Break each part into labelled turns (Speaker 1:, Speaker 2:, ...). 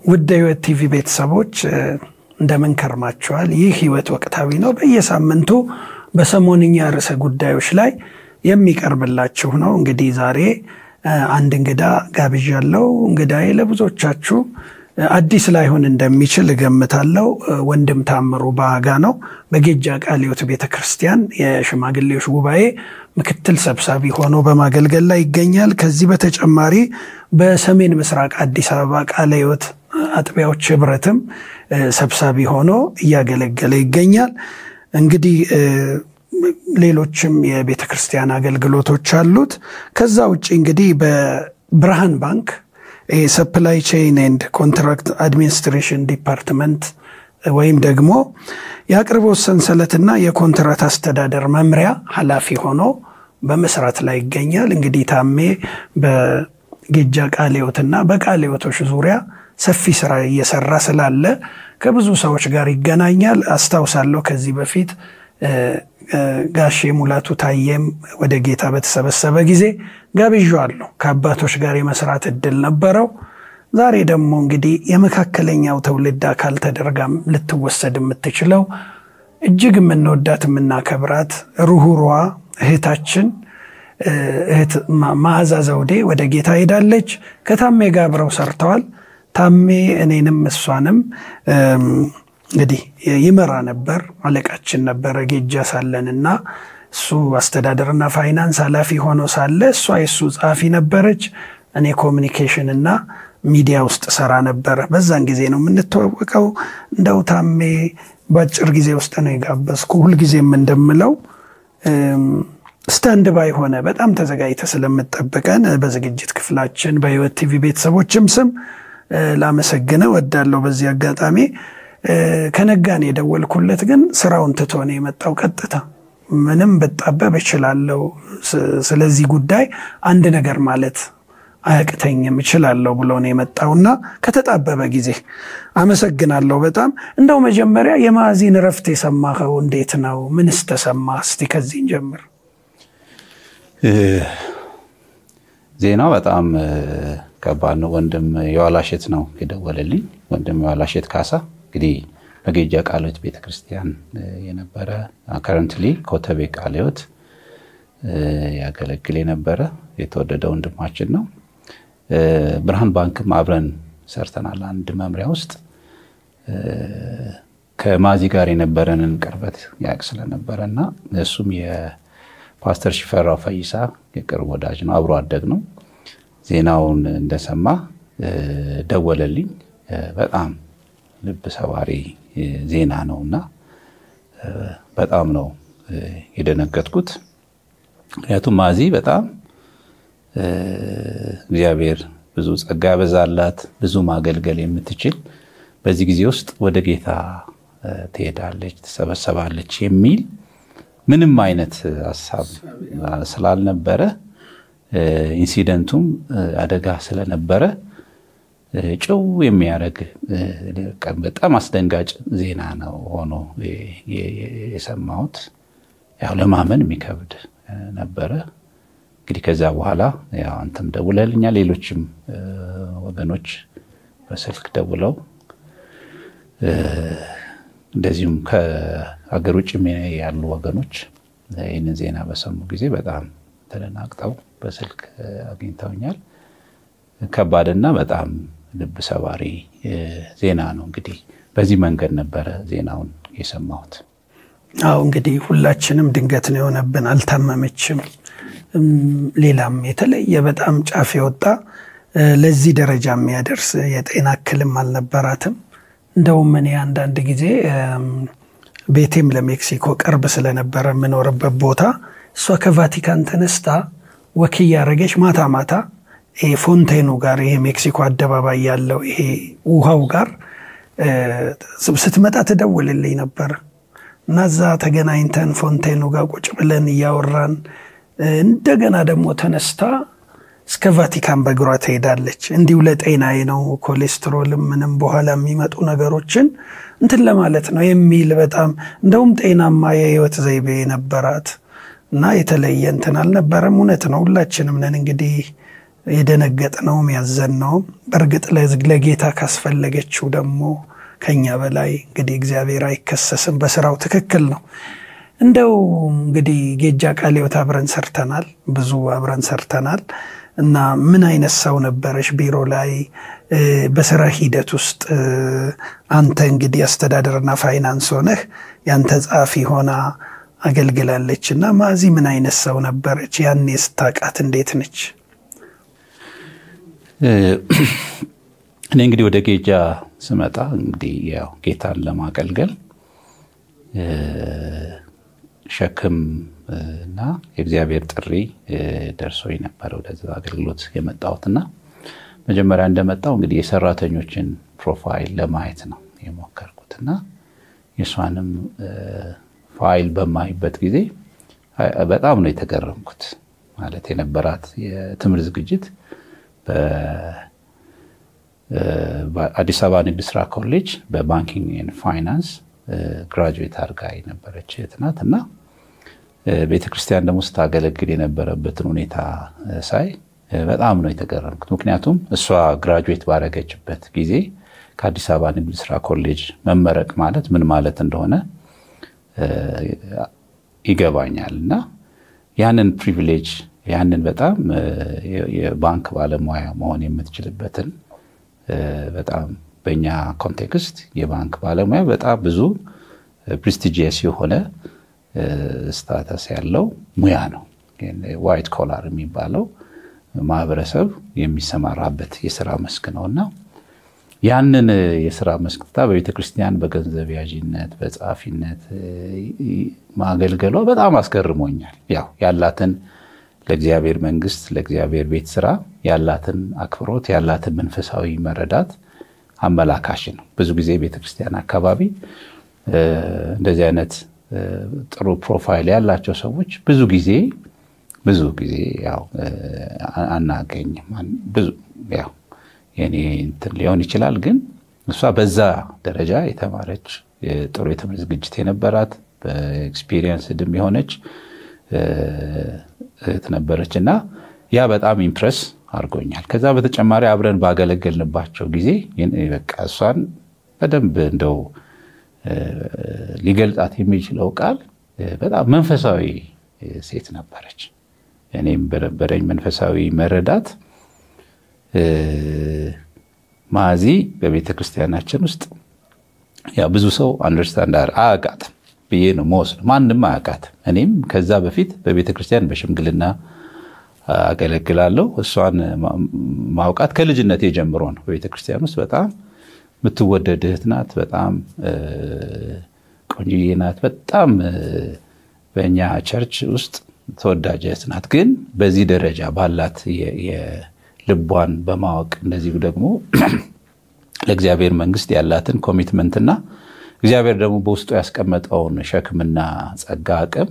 Speaker 1: ውድ የህይወት ቲቪ ቤተሰቦች እንደምን ከርማችኋል? ይህ ህይወት ወቅታዊ ነው። በየሳምንቱ በሰሞንኛ ርዕሰ ጉዳዮች ላይ የሚቀርብላችሁ ነው። እንግዲህ ዛሬ አንድ እንግዳ ጋብዣለሁ። እንግዳዬ ለብዙዎቻችሁ አዲስ ላይሆን እንደሚችል እገምታለሁ። ወንድም ታምሩ ባጋ ነው። በጌጃ ቃለ ሕይወት ቤተክርስቲያን የሽማግሌዎች ጉባኤ ምክትል ሰብሳቢ ሆኖ በማገልገል ላይ ይገኛል። ከዚህ በተጨማሪ በሰሜን ምስራቅ አዲስ አበባ ቃለ ሕይወት አጥቢያዎች ህብረትም ሰብሳቢ ሆኖ እያገለገለ ይገኛል። እንግዲህ ሌሎችም የቤተክርስቲያን አገልግሎቶች አሉት። ከዛ ውጪ እንግዲህ በብርሃን ባንክ ሰፕላይ ቼን ኤንድ ኮንትራክት አድሚኒስትሬሽን ዲፓርትመንት ወይም ደግሞ የአቅርቦት ሰንሰለትና የኮንትራት አስተዳደር መምሪያ ኃላፊ ሆኖ በመስራት ላይ ይገኛል። እንግዲህ ታሜ በጌጃ ቃለ ሕይወትና በቃለ ሕይወቶች ዙሪያ ሰፊ ስራ እየሰራ ስላለ ከብዙ ሰዎች ጋር ይገናኛል። አስታውሳለሁ ከዚህ በፊት ጋሼ ሙላቱ ታየም ወደ ጌታ በተሰበሰበ ጊዜ ጋብዣለሁ። ከአባቶች ጋር የመስራት እድል ነበረው። ዛሬ ደግሞ እንግዲህ የመካከለኛው ትውልድ አካል ተደርጋም ልትወሰድ የምትችለው እጅግ የምንወዳት የምናከብራት ሩህሩዋ እህታችን እህት መዓዛ ዘውዴ ወደ ጌታ ሄዳለች። ከታሜ ጋር አብረው ሰርተዋል። ታሜ እኔንም እሷንም እንግዲህ ይመራ ነበር፣ አለቃችን ነበር ጌጃ ሳለንና እሱ አስተዳደርና ፋይናንስ ኃላፊ ሆኖ ሳለ እሷ የሱ ጻፊ ነበረች። እኔ ኮሙኒኬሽን እና ሚዲያ ውስጥ ሰራ ነበር። በዛን ጊዜ ነው የምንተዋወቀው። እንደው ታሜ በአጭር ጊዜ ውስጥ ነው የጋበዝኩ። ሁሉ ጊዜም እንደምለው ስታንድ ባይ ሆነ በጣም ተዘጋጅተ ስለምትጠብቀን በዝግጅት ክፍላችን በህይወት ቲቪ ቤተሰቦችም ስም ላመሰግነው ወዳለው በዚህ አጋጣሚ ከነጋን የደወልኩለት ግን ስራውን ትቶ ነው የመጣው። ቀጥታ ምንም በጣበብ ይችላልው ስለዚህ ጉዳይ አንድ ነገር ማለት አያቅተኝም ይችላልው ብሎ ነው የመጣውና ከተጣበበ ጊዜ አመሰግናለሁ በጣም። እንደው መጀመሪያ የማዕዚን ረፍት የሰማኸው እንዴት ነው? ምንስ ተሰማህ? እስቲ ከዚህ እንጀምር።
Speaker 2: ዜናው በጣም ከባድ ነው። ወንድም የዋላሸት ነው የደወለልኝ። ወንድም የዋላሸት ካሳ እንግዲህ በጌጃ ቃለ ሕይወት ቤተክርስቲያን የነበረ ከረንትሊ ኮተቤ ቃለ ሕይወት ያገለግል የነበረ የተወደደ ወንድማችን ነው። ብርሃን ባንክም አብረን ሰርተናል አንድ መምሪያ ውስጥ። ከማዚ ጋር የነበረንን ቅርበት ያቅ ስለነበረና እሱም የፓስተር ሽፈራው ፈይሳ የቅርብ ወዳጅ ነው፣ አብሮ አደግ ነው። ዜናውን እንደሰማ ደወለልኝ። በጣም ልብ ሰባሪ ዜና ነውና በጣም ነው የደነገጥኩት። ምክንያቱም ማዚ በጣም እግዚአብሔር ብዙ ጸጋ ያበዛላት፣ ብዙ ማገልገል የምትችል በዚህ ጊዜ ውስጥ ወደ ጌታ ትሄዳለች፣ ተሰበሰባለች የሚል ምንም አይነት ሐሳብ ስላልነበረ ኢንሲደንቱም አደጋ ስለነበረ ጭው የሚያረግ በጣም አስደንጋጭ ዜና ነው ሆኖ የሰማሁት። ያው ለማመን የሚከብድ ነበረ። እንግዲህ ከዛ በኋላ ያው አንተም ደውለልኛል፣ ሌሎችም ወገኖች በስልክ ደውለው እንደዚሁም ከሀገር ውጭ ያሉ ወገኖች ይህንን ዜና በሰሙ ጊዜ በጣም ተደናግጠው በስልክ አግኝተውኛል። ከባድና በጣም ልብ ሰባሪ ዜና ነው። እንግዲህ በዚህ መንገድ ነበረ ዜናውን የሰማሁት።
Speaker 1: አው እንግዲህ ሁላችንም ድንገት ነው የሆነብን። አልታመመችም፣ ሌላም የተለየ በጣም ጫፍ የወጣ ለዚህ ደረጃ የሚያደርስ የጤና እክልም አልነበራትም። እንደውም እኔ አንዳንድ ጊዜ ቤቴም ለሜክሲኮ ቅርብ ስለነበረ የምኖርበት ቦታ እሷ ከቫቲካን ተነስታ ወክ ያረገች ማታ ማታ ፎንቴኑ ጋር ይሄ ሜክሲኮ አደባባይ ያለው ይሄ ውሃው ጋር ስትመጣ ተደውልልኝ ነበር እና እዛ ተገናኝተን ፎንቴኑ ጋር ቁጭ ብለን ያወራን። እንደገና ደግሞ ተነስታ እስከ ቫቲካን በእግሯ ትሄዳለች። እንዲሁ ለጤናዬ ነው ኮሌስትሮልም ምንም በኋላ የሚመጡ ነገሮችን እንትን ለማለት ነው የሚል በጣም እንደውም ጤናማ የህይወት ዘይቤ ነበራት እና የተለየ እንትን አልነበረም። እውነት ነው፣ ሁላችንም ነን እንግዲህ የደነገጥነው ያዘንነው በርግጥ ለጌታ ካስፈለገችው ደግሞ ከኛ በላይ እንግዲህ እግዚአብሔር አይከሰስም በስራው ትክክል ነው። እንደው እንግዲህ ጌጃ ቃልዮት አብረን ሰርተናል ብዙ አብረን ሰርተናል እና ምን አይነት ሰው ነበርሽ ቢሮ ላይ በስራ ሂደት ውስጥ አንተ እንግዲህ አስተዳደርና ፋይናንስ ሆነህ ያንተ ጻፊ ሆና አገልግላለችና ማዚ ምን አይነት ሰው ነበርች ያኔ ስታቃት እንዴት ነች?
Speaker 2: እኔ እንግዲህ ወደ ጌጃ ስመጣ እንግዲህ ያው ጌታን ለማገልገል ሸክም እና የእግዚአብሔር ጥሪ ደርሶኝ ነበር ወደዛ አገልግሎት የመጣሁትና መጀመሪያ እንደመጣው እንግዲህ የሰራተኞችን ፕሮፋይል ለማየት ነው የሞከርኩትና የሷንም ፋይል በማይበት ጊዜ በጣም ነው የተገረምኩት። ማለት የነበራት የትምህርት ዝግጅት በአዲስ አበባ ንግድ ሥራ ኮሌጅ በባንኪንግ ኤንድ ፋይናንስ ግራጁዌት አድርጋ የነበረች እህትና ቤተክርስቲያን ደግሞ ስታገለግል የነበረበትን ሁኔታ ሳይ በጣም ነው የተገረምኩት። ምክንያቱም እሷ ግራጁዌት ባረገችበት ጊዜ ከአዲስ አበባ ንግድ ሥራ ኮሌጅ መመረቅ ማለት ምን ማለት እንደሆነ ይገባኛልና ያንን ፕሪቪሌጅ ያንን በጣም የባንክ ባለሙያ መሆን የምትችልበትን በጣም በእኛ ኮንቴክስት የባንክ ባለሙያ በጣም ብዙ ፕሬስቲጂየስ የሆነ ስታተስ ያለው ሙያ ነው። ዋይት ኮላር የሚባለው ማህበረሰብ የሚሰማራበት የሥራ መስክ ነውና ያንን የሥራ መስክታ በቤተክርስቲያን በገንዘብ ያዥነት በጻፊነት ማገልገሏ በጣም አስገርሞኛል። ያው ያላትን ለእግዚአብሔር መንግስት ለእግዚአብሔር ቤት ሥራ ያላትን አክብሮት ያላትን መንፈሳዊ መረዳት አመላካሽ ነው። ብዙ ጊዜ ቤተክርስቲያን አካባቢ እንደዚህ አይነት ጥሩ ፕሮፋይል ያላቸው ሰዎች ብዙ ጊዜ ያው አናገኝም። ብዙ ያው የኔ እንትን ሊሆን ይችላል ግን እሷ በዛ ደረጃ የተማረች ጥሩ የትምህርት ዝግጅት የነበራት በኤክስፒሪየንስ ድም የሆነች ተነበረችና ያ በጣም ኢምፕረስ አርጎኛል። ከዛ በተጨማሪ አብረን ባገለገልንባቸው ጊዜ በቃ እሷን በደንብ እንደው ሊገልጣት የሚችለው ቃል በጣም መንፈሳዊ ሴት ነበረች። እኔም በረኝ መንፈሳዊ መረዳት ማዚ በቤተክርስቲያናችን ውስጥ ያ ብዙ ሰው አንደርስታንድ አያውቃት ብዬ ነው መወስድ። ማንንም አያውቃት። እኔም ከዛ በፊት በቤተክርስቲያን በሽምግልና አገለግላለሁ። እሷን ማውቃት ከልጅነቴ ጀምሮ ነው። በቤተክርስቲያን ውስጥ በጣም የምትወደድ እህት ናት። በጣም ቆንጆዬ ናት። በጣም በእኛ ቸርች ውስጥ ተወዳጅ እህት ናት። ግን በዚህ ደረጃ ባላት የልቧን በማወቅ እንደዚህ ደግሞ ለእግዚአብሔር መንግስት ያላትን ኮሚትመንትና እግዚአብሔር ደግሞ በውስጡ ያስቀመጠውን ሸክምና ጸጋ አቅም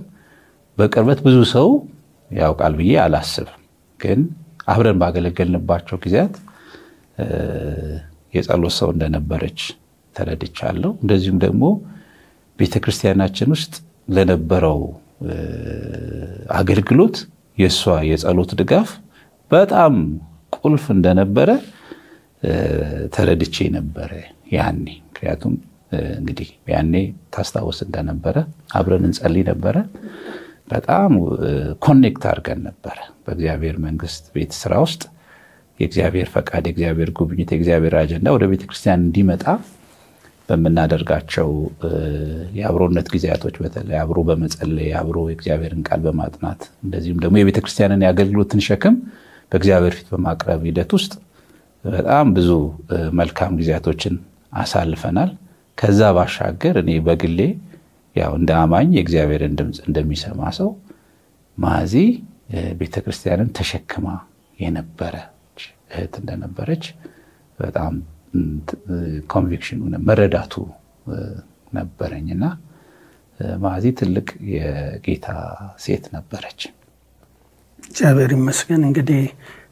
Speaker 2: በቅርበት ብዙ ሰው ያውቃል ብዬ አላስብም። ግን አብረን ባገለገልንባቸው ጊዜያት የጸሎት ሰው እንደነበረች ተረድቻለሁ። እንደዚሁም ደግሞ ቤተክርስቲያናችን ውስጥ ለነበረው አገልግሎት የሷ የጸሎት ድጋፍ በጣም ቁልፍ እንደነበረ ተረድቼ ነበር ያኔ። ምክንያቱም እንግዲህ ያኔ ታስታውስ እንደነበረ አብረን እንጸልይ ነበር። በጣም ኮኔክት አድርገን ነበር በእግዚአብሔር መንግስት ቤት ሥራ ውስጥ የእግዚአብሔር ፈቃድ የእግዚአብሔር ጉብኝት የእግዚአብሔር አጀንዳ ወደ ቤተክርስቲያን እንዲመጣ በመናደርጋቸው የአብሮነት ጊዜያቶች በተለይ አብሮ በመጸለይ አብሮ የእግዚአብሔርን ቃል በማጥናት እንደዚሁም ደግሞ የቤተክርስቲያንን ያገልግሎትን ሸክም በእግዚአብሔር ፊት በማቅረብ ሂደት ውስጥ በጣም ብዙ መልካም ጊዜያቶችን አሳልፈናል። ከዛ ባሻገር እኔ በግሌ ያው እንደ አማኝ የእግዚአብሔርን ድምጽ እንደሚሰማ ሰው ማዚ ቤተክርስቲያንን ተሸክማ የነበረች እህት እንደነበረች በጣም ኮንቪክሽኑ መረዳቱ ነበረኝና ማዚ ትልቅ የጌታ ሴት ነበረች።
Speaker 1: እግዚአብሔር ይመስገን። እንግዲህ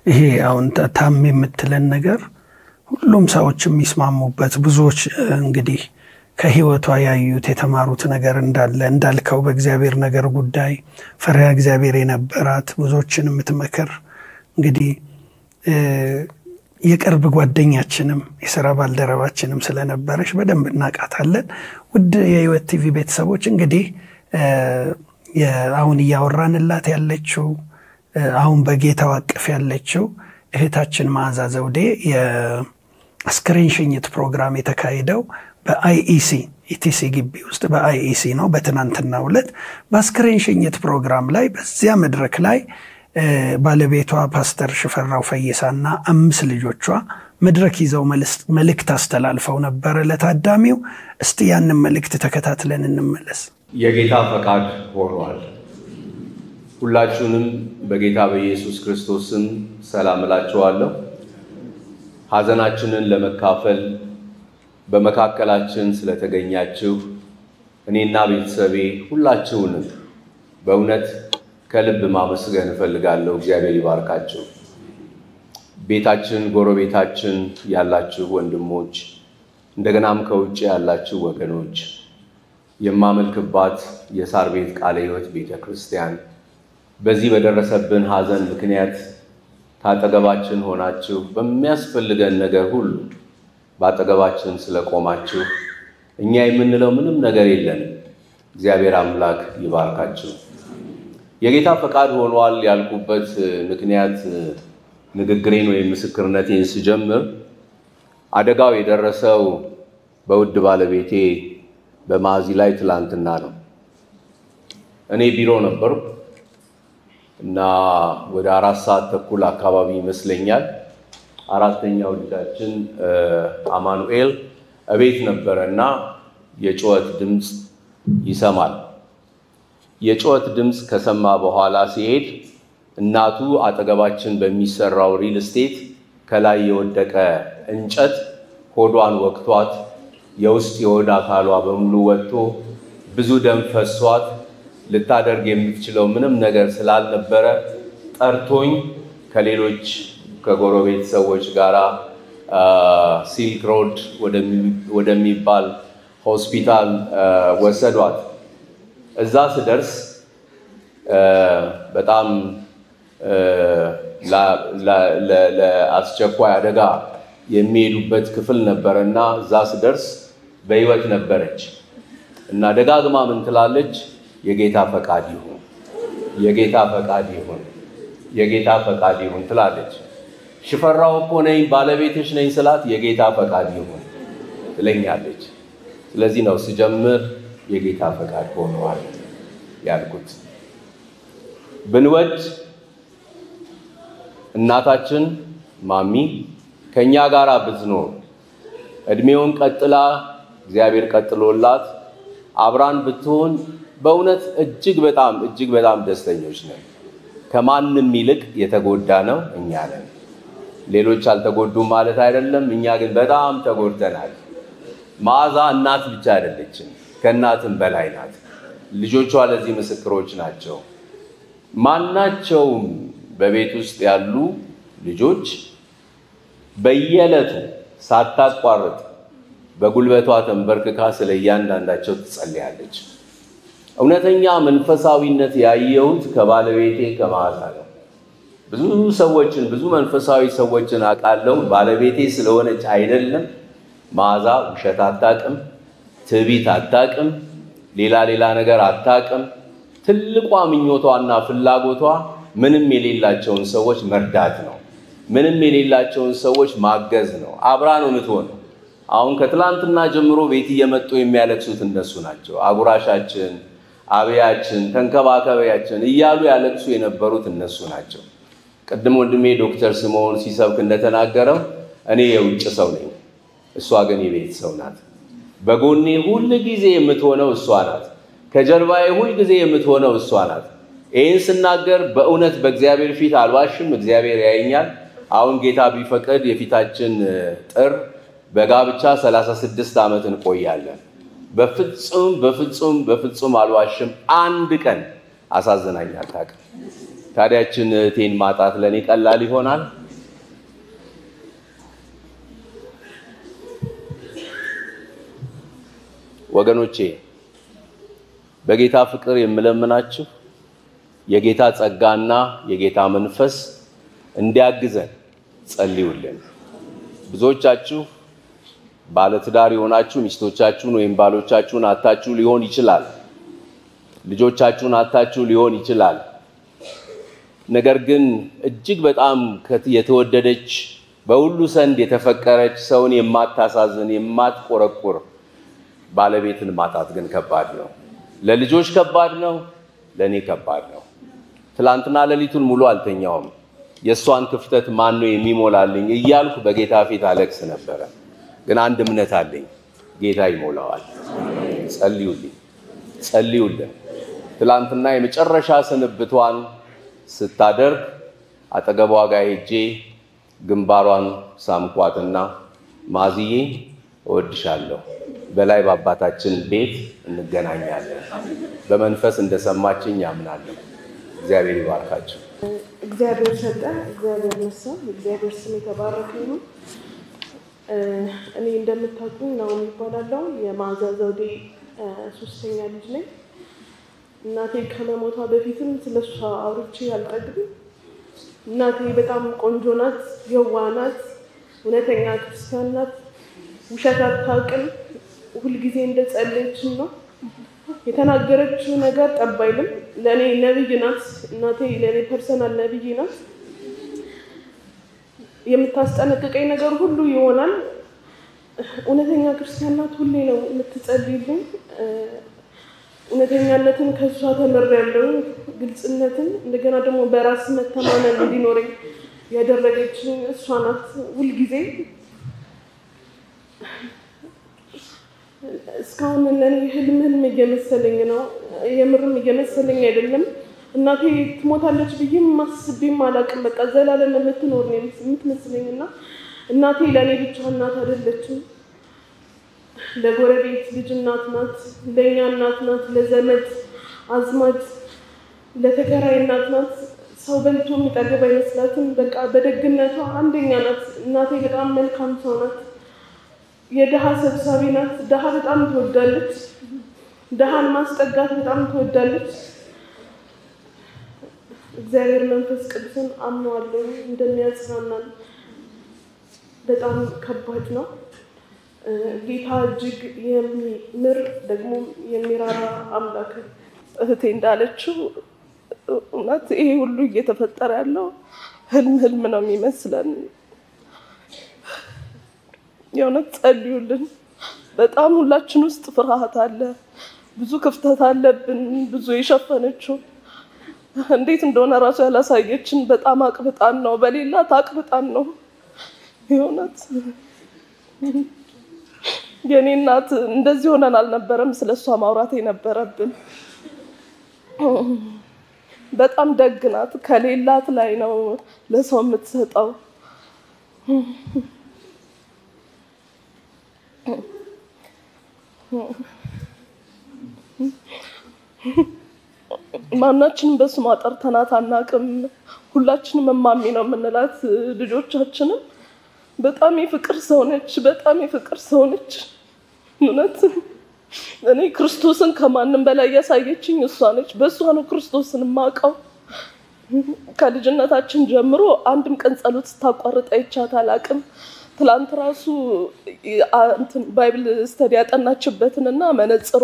Speaker 1: ይሄ አሁን ታም የምትለን ነገር ሁሉም ሰዎች የሚስማሙበት ብዙዎች እንግዲህ ከህይወቷ ያዩት የተማሩት ነገር እንዳልከው በእግዚአብሔር ነገር ጉዳይ ፈሪሃ እግዚአብሔር የነበራት ብዙዎችን የምትመክር እንግዲህ የቅርብ ጓደኛችንም የሥራ ባልደረባችንም ስለነበረች በደንብ እናቃታለን። ውድ የህይወት ቲቪ ቤተሰቦች እንግዲህ አሁን እያወራንላት ያለችው አሁን በጌታው አቅፍ ያለችው እህታችን መዓዛ ዘውዴ የአስክሬን ሽኝት ፕሮግራም የተካሄደው በአይኢሲ ኢቲሲ ግቢ ውስጥ በአይኢሲ ነው። በትናንትናው ዕለት በአስክሬን ሽኝት ፕሮግራም ላይ በዚያ መድረክ ላይ ባለቤቷ ፓስተር ሽፈራው ፈይሳና 5 ልጆቿ መድረክ ይዘው መልእክት አስተላልፈው ነበር ለታዳሚው። እስቲ ያንን መልእክት ተከታትለን እንመለስ።
Speaker 3: የጌታ ፈቃድ ሆኗል። ሁላችሁንም በጌታ በኢየሱስ ክርስቶስ ስም ሰላም እላችኋለሁ። ሐዘናችንን ለመካፈል በመካከላችን ስለተገኛችሁ እኔና ቤተሰቤ ሁላችሁንም በእውነት ከልብ ማመስገን እፈልጋለሁ። እግዚአብሔር ይባርካችሁ። ቤታችን ጎረቤታችን ያላችሁ ወንድሞች እንደገናም ከውጭ ያላችሁ ወገኖች የማመልክባት የሳር ቤት ቃለ ሕይወት ቤተክርስቲያን በዚህ በደረሰብን ሐዘን ምክንያት ታጠገባችን ሆናችሁ በሚያስፈልገን ነገር ሁሉ ባጠገባችን ስለቆማችሁ እኛ የምንለው ምንም ነገር የለንም። እግዚአብሔር አምላክ ይባርካችሁ። የጌታ ፈቃድ ሆኗል ያልኩበት ምክንያት ንግግሬን ወይም ምስክርነቴን ስጀምር አደጋው የደረሰው በውድ ባለቤቴ በማዚ ላይ ትላንትና ነው። እኔ ቢሮ ነበርኩ እና ወደ 4 ሰዓት ተኩል አካባቢ ይመስለኛል አራተኛው ልጃችን አማኑኤል እቤት ነበርና የጩኸት ድምጽ ይሰማል። የጩኸት ድምጽ ከሰማ በኋላ ሲሄድ እናቱ አጠገባችን በሚሰራው ሪል ስቴት ከላይ የወደቀ እንጨት ሆዷን ወቅቷት የውስጥ የሆድ አካሏ በሙሉ ወጥቶ ብዙ ደም ፈሷት ልታደርግ የምትችለው ምንም ነገር ስላልነበረ ጠርቶኝ ከሌሎች ከጎረቤት ሰዎች ጋራ ሲልክ ሮድ ወደሚባል ሆስፒታል ወሰዷት። እዛ ስደርስ በጣም ለአስቸኳይ አደጋ የሚሄዱበት ክፍል ነበርና እዛ ስደርስ በህይወት ነበረች እና ደጋግማ ምን ትላለች? የጌታ ፈቃድ ይሁን፣ የጌታ ፈቃድ ይሁን፣ የጌታ ፈቃድ ይሁን ትላለች። ሽፈራው እኮ ነኝ ባለቤትሽ ነኝ ስላት የጌታ ፈቃድ ይሁን ትለኛለች። ስለዚህ ነው ስጀምር የጌታ ፈቃድ ሆኗል ያልኩት። ብንወድ እናታችን ማሚ ከኛ ጋር ብትኖር እድሜውን ቀጥላ እግዚአብሔር ቀጥሎላት አብራን ብትሆን በእውነት እጅግ በጣም ደስተኞች ነን። ከማንም ይልቅ የተጎዳ ነው እኛ ነን። ሌሎች አልተጎዱም ማለት አይደለም፣ እኛ ግን በጣም ተጎድተናል። መዓዛ እናት ብቻ አይደለችም፣ ከእናትም በላይ ናት። ልጆቿ ለዚህ ምስክሮች ናቸው። ማናቸውም በቤት ውስጥ ያሉ ልጆች በየዕለቱ ሳታቋርጥ በጉልበቷ ተንበርክካ ስለ እያንዳንዳቸው ትጸልያለች። እውነተኛ መንፈሳዊነት ያየሁት ከባለቤቴ ከመዓዛ ነው። ብዙ መንፈሳዊ ሰዎችን አውቃለሁ። ባለቤቴ ስለሆነች አይደለም። መዓዛ ውሸት አታውቅም፣ ትዕቢት አታውቅም፣ ሌላ ነገር አታውቅም። ትልቋ ምኞቷና ፍላጎቷ ምንም የሌላቸውን ሰዎች መርዳት ነው። ምንም የሌላቸውን ሰዎች ማገዝ ነው። አብራ ነው የምትሆነው። አሁን ከትላንትና ጀምሮ ቤት እየመጡ የሚያለቅሱት እነሱ ናቸው። አጉራሻችን፣ አብያችን፣ ተንከባከቢያችን እያሉ ያለቅሱ የነበሩት እነሱ ናቸው። ቀድሞ ወንድሜ ዶክተር ስምዖን ሲሰብክ እንደተናገረው እኔ የውጭ ሰው ነኝ፣ እሷ ግን የቤት ሰው ናት። በጎኔ ሁሉ ጊዜ የምትሆነው እሷ ናት። ከጀርባዬ ሁሉ ጊዜ የምትሆነው እሷ ናት። ይህን ስናገር በእውነት በእግዚአብሔር ፊት አልዋሽም። እግዚአብሔር ያየኛል። አሁን ጌታ ቢፈቅድ የፊታችን ጥር በጋብቻ 36 ዓመት እንቆያለን። በፍጹም አልዋሽም። አንድ ቀን አሳዝናኝ አታውቅም። ታዲያችን እህቴን ማጣት ለኔ ቀላል ይሆናል? ወገኖቼ በጌታ ፍቅር የምለምናችሁ የጌታ ጸጋና የጌታ መንፈስ እንዲያግዘን ጸልዩልን። ብዙዎቻችሁ ባለትዳር የሆናችሁ ሚስቶቻችሁን ወይም ባሎቻችሁን አታችሁ ሊሆን ይችላል። ልጆቻችሁን አታችሁ ሊሆን ይችላል። ነገር ግን እጅግ በጣም የተወደደች በሁሉ ዘንድ የተፈቀረች ሰውን የማታሳዝን የማትቆረቁር ባለቤትን ማጣት ግን ከባድ ነው። ለልጆች ከባድ ነው፣ ለኔ ከባድ ነው። ትላንትና ሌሊቱን ሙሉ አልተኛውም። የሷን ክፍተት ማን ነው የሚሞላልኝ እያልኩ በጌታ ፊት አለቅስ ነበር። ግን አንድ እምነት አለኝ፣ ጌታ ይሞላዋል። ጸልዩልን። ትላንትና የመጨረሻ ስንብቷን ስታደርግ አጠገቧ ጋር ሄጄ ግንባሯን ሳምኳትና ማዚዬ እወድሻለሁ፣ በላይ በአባታችን ቤት እንገናኛለን። በመንፈስ እንደሰማችኝ ያምናለሁ። እግዚአብሔር ይባርካችሁ።
Speaker 4: እግዚአብሔር ሰጠ፣ እግዚአብሔር ነሳ። እግዚአብሔር ስም የተባረከ ይሁን። እኔ እንደምታውቁኝ ነው የሚባለው የማዕዛ ዘውዴ ሶስተኛ ልጅ ነኝ። እናቴ ከመሞቷ በፊትም ስለሷ አውርቼ አልጠግብም። እናቴ በጣም ቆንጆ ናት፣ የዋህ ናት፣ እውነተኛ ክርስቲያን ናት፣ ውሸት አታውቅም። ሁልጊዜ እንደጸለየችን ነው። የተናገረችው ነገር ጠብ አይልም። ለእኔ ነብይ ናት እናቴ፣ ለእኔ ፐርሰናል ነብይ ናት። የምታስጠነቅቀኝ ነገር ሁሉ ይሆናል። እውነተኛ ክርስቲያን ናት። ሁሌ ነው የምትጸልይልኝ። እውነተኛነትን ከሷ ተምሬያለሁ፣ ግልጽነትን፣ እንደገና ደግሞ በራስ መተማመን እንዲኖረኝ ያደረገችኝ እሷ ናት። ሁልጊዜ እስካሁን ለኔ ህልም እየመሰለኝ ነው፣ የምርም እየመሰለኝ አይደለም። እናቴ ትሞታለች ብዬም ማስቤም አላውቅም። በቃ ዘላለም የምትኖር ነው የምትመስለኝና እናቴ ለኔ ብቻ እናት አይደለችም። ለጎረቤት ልጅ እናት ናት፣ ለኛ እናት ናት፣ ለዘመድ አዝማድ ለተከራይ እናት ናት። ሰው በልቶ የሚጠግብ አይመስላትም። በቃ በደግነቷ አንደኛ ናት እናቴ። በጣም መልካም ሰው ናት። የድሃ ሰብሳቢ ናት። ድሃ በጣም ትወዳለች። ድሃን ማስጠጋት በጣም ትወዳለች። እግዚአብሔር መንፈስ ቅዱስን አምነዋለሁ እንደሚያጽናናን። በጣም ከባድ ነው። ጌታ እጅግ የሚምር ደግሞ የሚራራ አምላክ። እህቴ እንዳለችው እውነት ይሄ ሁሉ እየተፈጠረ ያለው ህልም ነው የሚመስለን። የእውነት ጸልዩልን። በጣም ሁላችን ውስጥ ፍርሃት አለ፣ ብዙ ክፍተት አለብን። ብዙ የሸፈነችው እንዴት እንደሆነ ራሱ ያላሳየችን በጣም አቅብጣን ነው፣ በሌላት አቅብጣን ነው። የእውነት የኔ እናት እንደዚህ ሆነን አልነበረም ስለሷ ማውራት የነበረብን። በጣም ደግ ናት። ከሌላት ላይ ነው ለሰው የምትሰጠው። ማናችንም በስሟ ጠርተናት አናውቅም። ሁላችንም እማሚ ነው የምንላት። ልጆቻችንም በጣም የፍቅር ሰው ነች፣ በጣም የፍቅር ሰው ነች። እውነት እኔ ክርስቶስን ከማንም በላይ ያሳየችኝ እሷ ነች። በእሷ ነው ክርስቶስን የማውቀው። ከልጅነታችን ጀምሮ አንድም ቀን ጸሎት ስታቋርጥ አይቻት አላውቅም። ትላንት ራሱ ባይብል ስተዲ ያጠናችበትንና መነጽሯ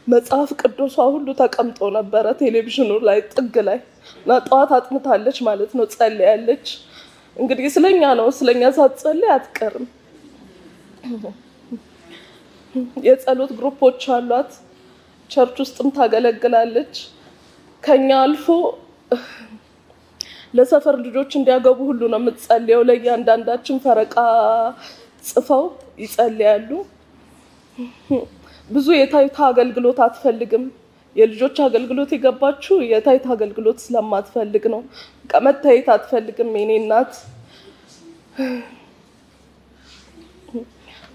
Speaker 4: መጽሐፍ ቅዱሷ ሁሉ ተቀምጦ ነበረ ቴሌቪዥኑ ላይ ጥግ ላይ እና ጠዋት አጥንታለች ማለት ነው፣ ጸልያለች። እንግዲህ ስለኛ ነው፣ ስለኛ ሳትጸልይ አትቀርም። የጸሎት ግሩፖች አሏት፣ ቸርች ውስጥም ታገለግላለች። ከኛ አልፎ ለሰፈር ልጆች እንዲያገቡ ሁሉ ነው የምትጸልየው። ለእያንዳንዳችን ፈረቃ ጽፈው ይጸልያሉ። ብዙ የታይታ አገልግሎት አትፈልግም። የልጆች አገልግሎት የገባችው የታይታ አገልግሎት ስለማትፈልግ ነው። ከመታየት አትፈልግም የኔ እናት።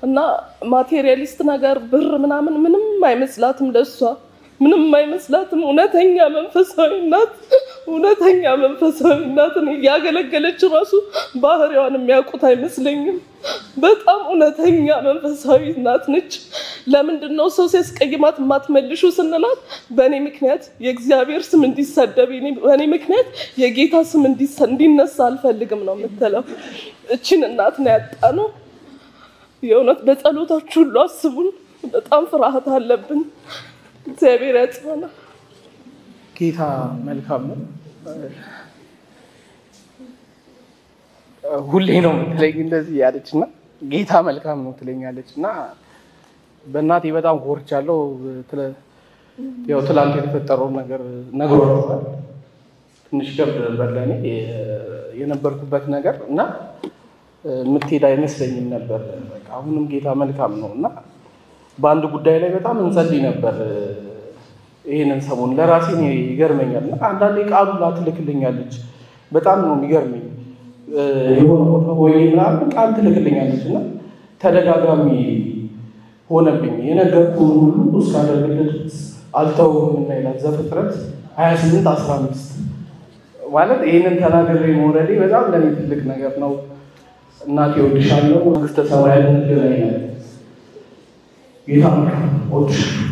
Speaker 4: እና ማቴሪያሊስት ነገር ብር ምናምን ምንም አይመስላትም ለሷ፣ ምንም አይመስላትም። እውነተኛ መንፈሳዊ እናት፣ እውነተኛ መንፈሳዊ እናትን ያገለገለች ራሱ ባህሪዋን የሚያውቁት አይመስለኝም። በጣም እውነተኛ መንፈሳዊ እናት ነች። ለምንድነው ሰው ሲያስቀይማት ማትመልሹ ስንላት በእኔ ምክንያት የእግዚአብሔር ስም እንዲሰደብ በእኔ ምክንያት የጌታ ስም እንዲነሳ አልፈልግም ነው የምትለው። እቺን እናት ነው ያጣነው። የእውነት በጸሎታችሁ ሁሉ አስቡን። በጣም ፍርሃት አለብን። እግዚአብሔር ያጽናናል።
Speaker 5: ጌታ መልካም ነው። ሁሌ ነው የምትለኝ እንደዚህ ያለችና ጌታ መልካም ነው ትለኛለችና በእናቴ በጣም ኮርቻለሁ። ያው ትላንት የተፈጠረው ነገር ነግሮናል። ትንሽ ከብድ ነበር ለእኔ የነበርኩበት ነገር እና የምትሄድ አይመስለኝም ነበር። አሁንም ጌታ መልካም ነው እና በአንድ ጉዳይ ላይ በጣም እንጸልይ ነበር። ይሄንን ሰሞን ለራሴ ይገርመኛል እና አንዳንዴ ቃሉ ላትልክልኛለች። በጣም ነው የሚገርመኝ። የሆነ ወይ ምናምን ቃል ትልክልኛለች እና ተደጋጋሚ ሆነብኝ። የነገርኩህን ሁሉ እስካደርግልህ አልተውህም እና ይላል ዘፍጥረት 28:15 ማለት ይህንን ተናግሬ መውረዴ በጣም ለኔ ትልቅ ነገር ነው። እናቴ እወድሻለሁ፣ መንግስተ ሰማያት እንገናኛለን። ጌታ እወድሻለሁ።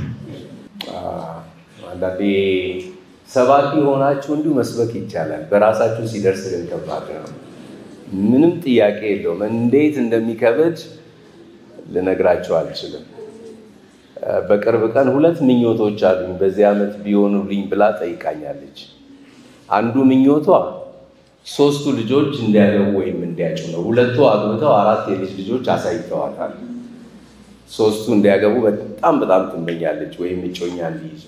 Speaker 3: አንዳንዴ ሰባኪ ሆናችሁ እንዲሁ መስበክ ይቻላል። በራሳችሁ ሲደርስ ግን ከባድ ነው። ምንም ጥያቄ የለውም። እንዴት እንደሚከብድ ልነግራችሁ አልችልም። በቅርብ ቀን 2 ምኞቶች አሉኝ በዚህ ዓመት ቢሆኑልኝ ብላ ጠይቃኛለች። አንዱ ምኞቷ 3ቱ ልጆች እንዲያገቡ ወይም እንዲያጩ ነው። 2ቱ አግብተው 4 የልጅ ልጆች አሳይተዋታል። 3ቱ እንዲያገቡ በጣም ትመኛለች ወይም እጮኛ እንዲይዙ።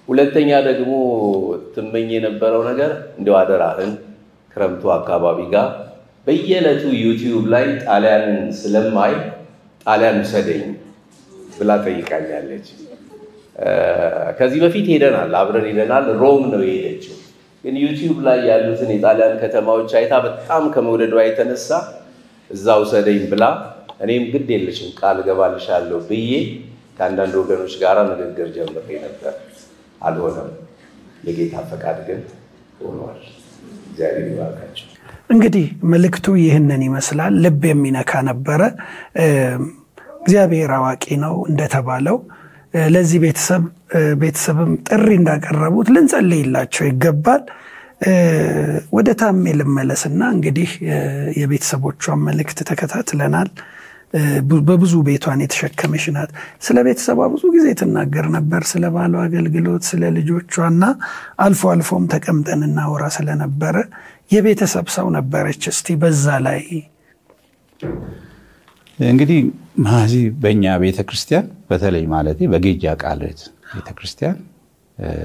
Speaker 3: ሁለተኛ ደግሞ ትመኝ የነበረው ነገር እንደው አደራህን ክረምቱ አካባቢ ጋር በየዕለቱ ዩቲዩብ ላይ ጣሊያንን ስለማይ ጣሊያን ውሰደኝ ብላ ጠይቃኛለች። ከዚህ በፊት ሄደናል፣ አብረን ሄደናል። ሮም ነው የሄደችው። ግን ዩቲዩብ ላይ ያሉትን የጣሊያን ከተማዎች አይታ በጣም ከመውደዷ የተነሳ እዛ ውሰደኝ ብላ እኔም ግድ የለሽም ቃል ገባልሻለሁ ብዬ ከአንዳንድ ወገኖች ጋር ንግግር ጀምሬ ነበር። አልሆነም። የጌታ ፈቃድ ግን ሆኗል። እግዚአብሔር ይባርካችሁ።
Speaker 1: እንግዲህ መልእክቱ ይህንን ይመስላል። ልብ የሚነካ ነበረ። እግዚአብሔር አዋቂ ነው እንደተባለው ለዚህ ቤተሰብም ጥሪ እንዳቀረቡት ልንጸልይላቸው ይገባል። ወደ ታሜ ልመለስና እንግዲህ የቤተሰቦቿን መልእክት ተከታትለናል። በብዙ ቤቷን የተሸከመች ናት። ስለ ቤተሰቧ ብዙ ጊዜ ትናገር ነበር፣ ስለ ባሏ አገልግሎት፣ ስለ ልጆቿና አልፎ አልፎም ተቀምጠን እናወራ ስለነበረ የቤተሰብ ሰው ነበረች። እስቲ በዛ ላይ
Speaker 2: እንግዲህ ማዚ በእኛ ቤተክርስቲያን በተለይ ማለት በጌጃ ቃልት ቤተክርስቲያን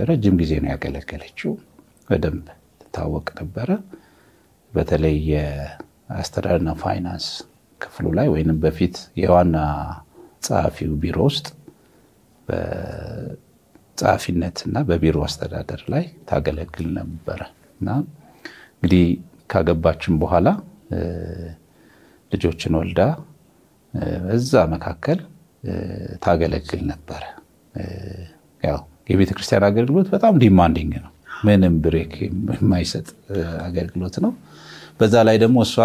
Speaker 2: ረጅም ጊዜ ነው ያገለገለችው። በደንብ ትታወቅ ነበረ። በተለይ የአስተዳደርና ፋይናንስ ክፍሉ ላይ ወይንም በፊት የዋና ጸሐፊው ቢሮ ውስጥ በጸሐፊነትና በቢሮ አስተዳደር ላይ ታገለግል ነበረ እና እንግዲህ ካገባችን በኋላ ልጆችን ወልዳ እዛ መካከል ታገለግል ነበር። ያው የቤተክርስቲያን አገልግሎት በጣም ዲማንዲንግ ነው። ምንም ብሬክ የማይሰጥ አገልግሎት ነው። በዛ ላይ ደግሞ እሷ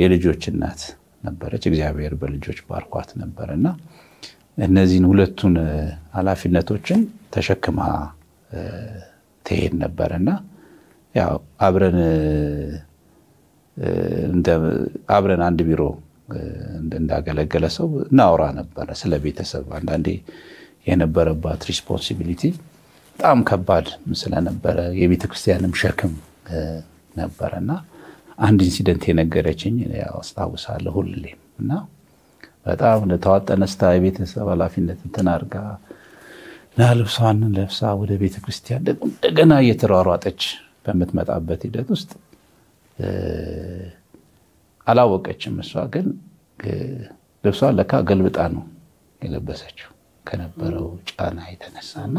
Speaker 2: የልጆች እናት ነበረች። እግዚአብሔር በልጆች ባርኳት ነበርና እነዚህን ሁለቱን ኃላፊነቶችን ተሸክማ ትሄድ ነበርና ያው አብረን አንድ ቢሮ እንዳገለገለ ሰው እናወራ ነበር ስለ ቤተሰብ። አንዳንዴ የነበረባት ሪስፖንሲቢሊቲ በጣም ከባድ ስለነበረ የቤተክርስቲያንም ሸክም ነበርና አንድ ኢንሲደንት የነገረችኝ ያው አስታውሳለሁ ሁሌም እና በጣም ለተዋጠነ ስታይ ቤተሰብ ኃላፊነት ተናርጋ ልብሷን ለብሳ ወደ ቤተክርስቲያን እንደገና እየተሯሯጠች በመትመጣበት ሂደት ውስጥ አላወቀችም። እሷ ግን ልብሷን ለካ ገልብጣ ነው የለበሰችው ከነበረው ጫና የተነሳና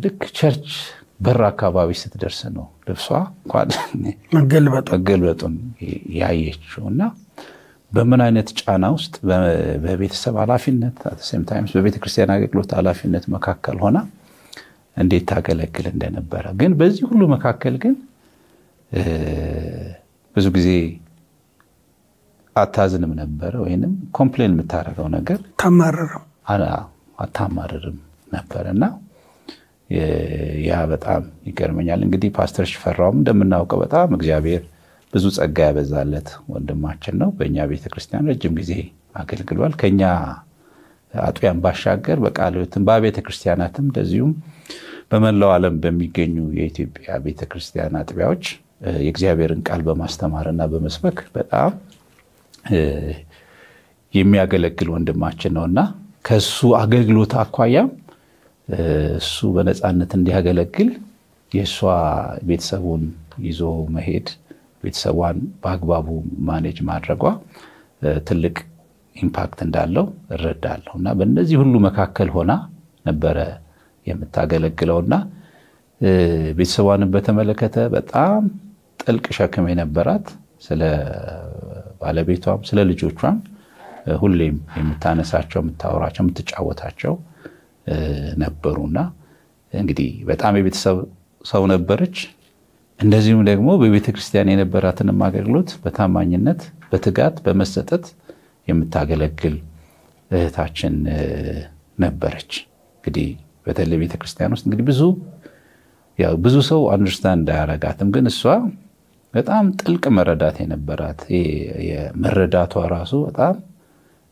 Speaker 2: ልክ ቸርች በር አካባቢ ስትደርስ ነው ልብሷ እንኳን መገልበጡን ያየችውና በምን አይነት ጫና ውስጥ በቤተሰብ ኃላፊነት አተሰም ታይምስ በቤተክርስቲያን አገልግሎት ኃላፊነት መካከል ሆና እንዴት ታገለግል እንደነበረ። ግን በዚህ ሁሉ መካከል ግን ብዙ ጊዜ አታዝንም ነበር ወይንም ኮምፕሌን የምታደርገው ነገር አታማርርም ነበርና ያ በጣም ይገርመኛል። እንግዲህ ፓስተር ሽፈራውም እንደምናውቀው በጣም እግዚአብሔር ብዙ ጸጋ ያበዛለት ወንድማችን ነው። በእኛ ቤተክርስቲያን ረጅም ጊዜ አገልግሏል። ከኛ አጥቢያን ባሻገር በቃለ ሕይወትም በቤተ ክርስቲያናትም እንደዚሁም በመላው ዓለም በሚገኙ የኢትዮጵያ ቤተክርስቲያን አጥቢያዎች የእግዚአብሔርን ቃል በማስተማርና በመስበክ በጣም የሚያገለግል ወንድማችን ነውና ከሱ አገልግሎት አኳያም እሱ በነፃነት እንዲያገለግል የሷ ቤተሰቡን ይዞ መሄድ ቤተሰቧን በአግባቡ ማኔጅ ማድረጓ ትልቅ ኢምፓክት እንዳለው እረዳለሁና በእነዚህ ሁሉ መካከል ሆና ነበረ የምታገለግለውና ቤተሰቧን በተመለከተ በጣም ጥልቅ ሸክም የነበራት ስለ ባለቤቷም ስለ ልጆቿም ሁሌም የምታነሳቸው የምታወራቸው የምትጫወታቸው ነበሩና እንግዲህ በጣም የቤተሰብ ሰው ነበረች። እንደዚሁም ደግሞ በቤተክርስቲያን የነበራትን አገልግሎት በታማኝነት በትጋት በመሰጠት የምታገለግል እህታችን ነበረች። እንግዲህ በተለይ ቤተክርስቲያን ውስጥ እንግዲህ ብዙ ሰው አንደርስታንድ ያደርጋትም ግን እሷ በጣም ጥልቅ መረዳት የነበራት የመረዳቷ ራሱ በጣም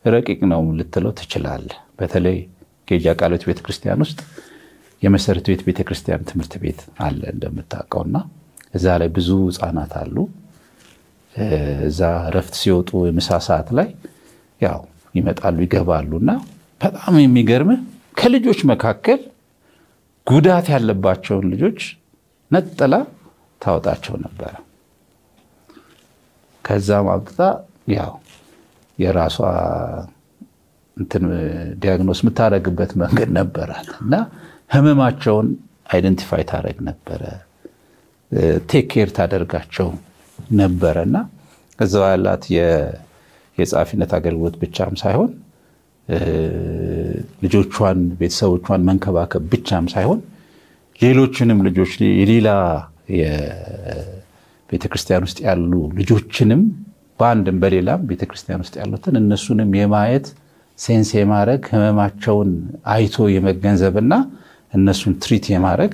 Speaker 2: ረቂቅ ነው ልትለው ትችላለህ። በተለይ ጌጃ ቃለ ሕይወት ቤተክርስቲያን ውስጥ የመሰረተ ቤት ቤተክርስቲያን ትምህርት ቤት አለ እንደምታውቀውና እዛ ላይ ብዙ ህፃናት አሉ። እዛ ረፍት ሲወጡ የምሳ ሰዓት ላይ ያው ይመጣሉ ይገባሉና በጣም የሚገርም ከልጆች መካከል ጉዳት ያለባቸውን ልጆች ነጥላ ታወጣቸው ነበር። ከዛ ማብጣ ያው የራሷ እንትን ዲያግኖስ የምታረግበት መንገድ ነበራትና ህመማቸውን አይደንቲፋይ ታረግ ነበር ቴክ ኬር ታደርጋቸው ነበርና ከዛው ያላት የጻፊነት አገልግሎት ብቻም ሳይሆን ልጆቿን ቤተሰቦቿን መንከባከብ ብቻም ሳይሆን ሌሎችንም ልጆች የሌላ የቤተክርስቲያን ውስጥ ያሉ ልጆችንም በአንድም በሌላም ቤተክርስቲያን ውስጥ ያሉትን እነሱንም የማየት ሴንስ የማረግ ህመማቸውን አይቶ የመገንዘብና እነሱን ትሪት የማረግ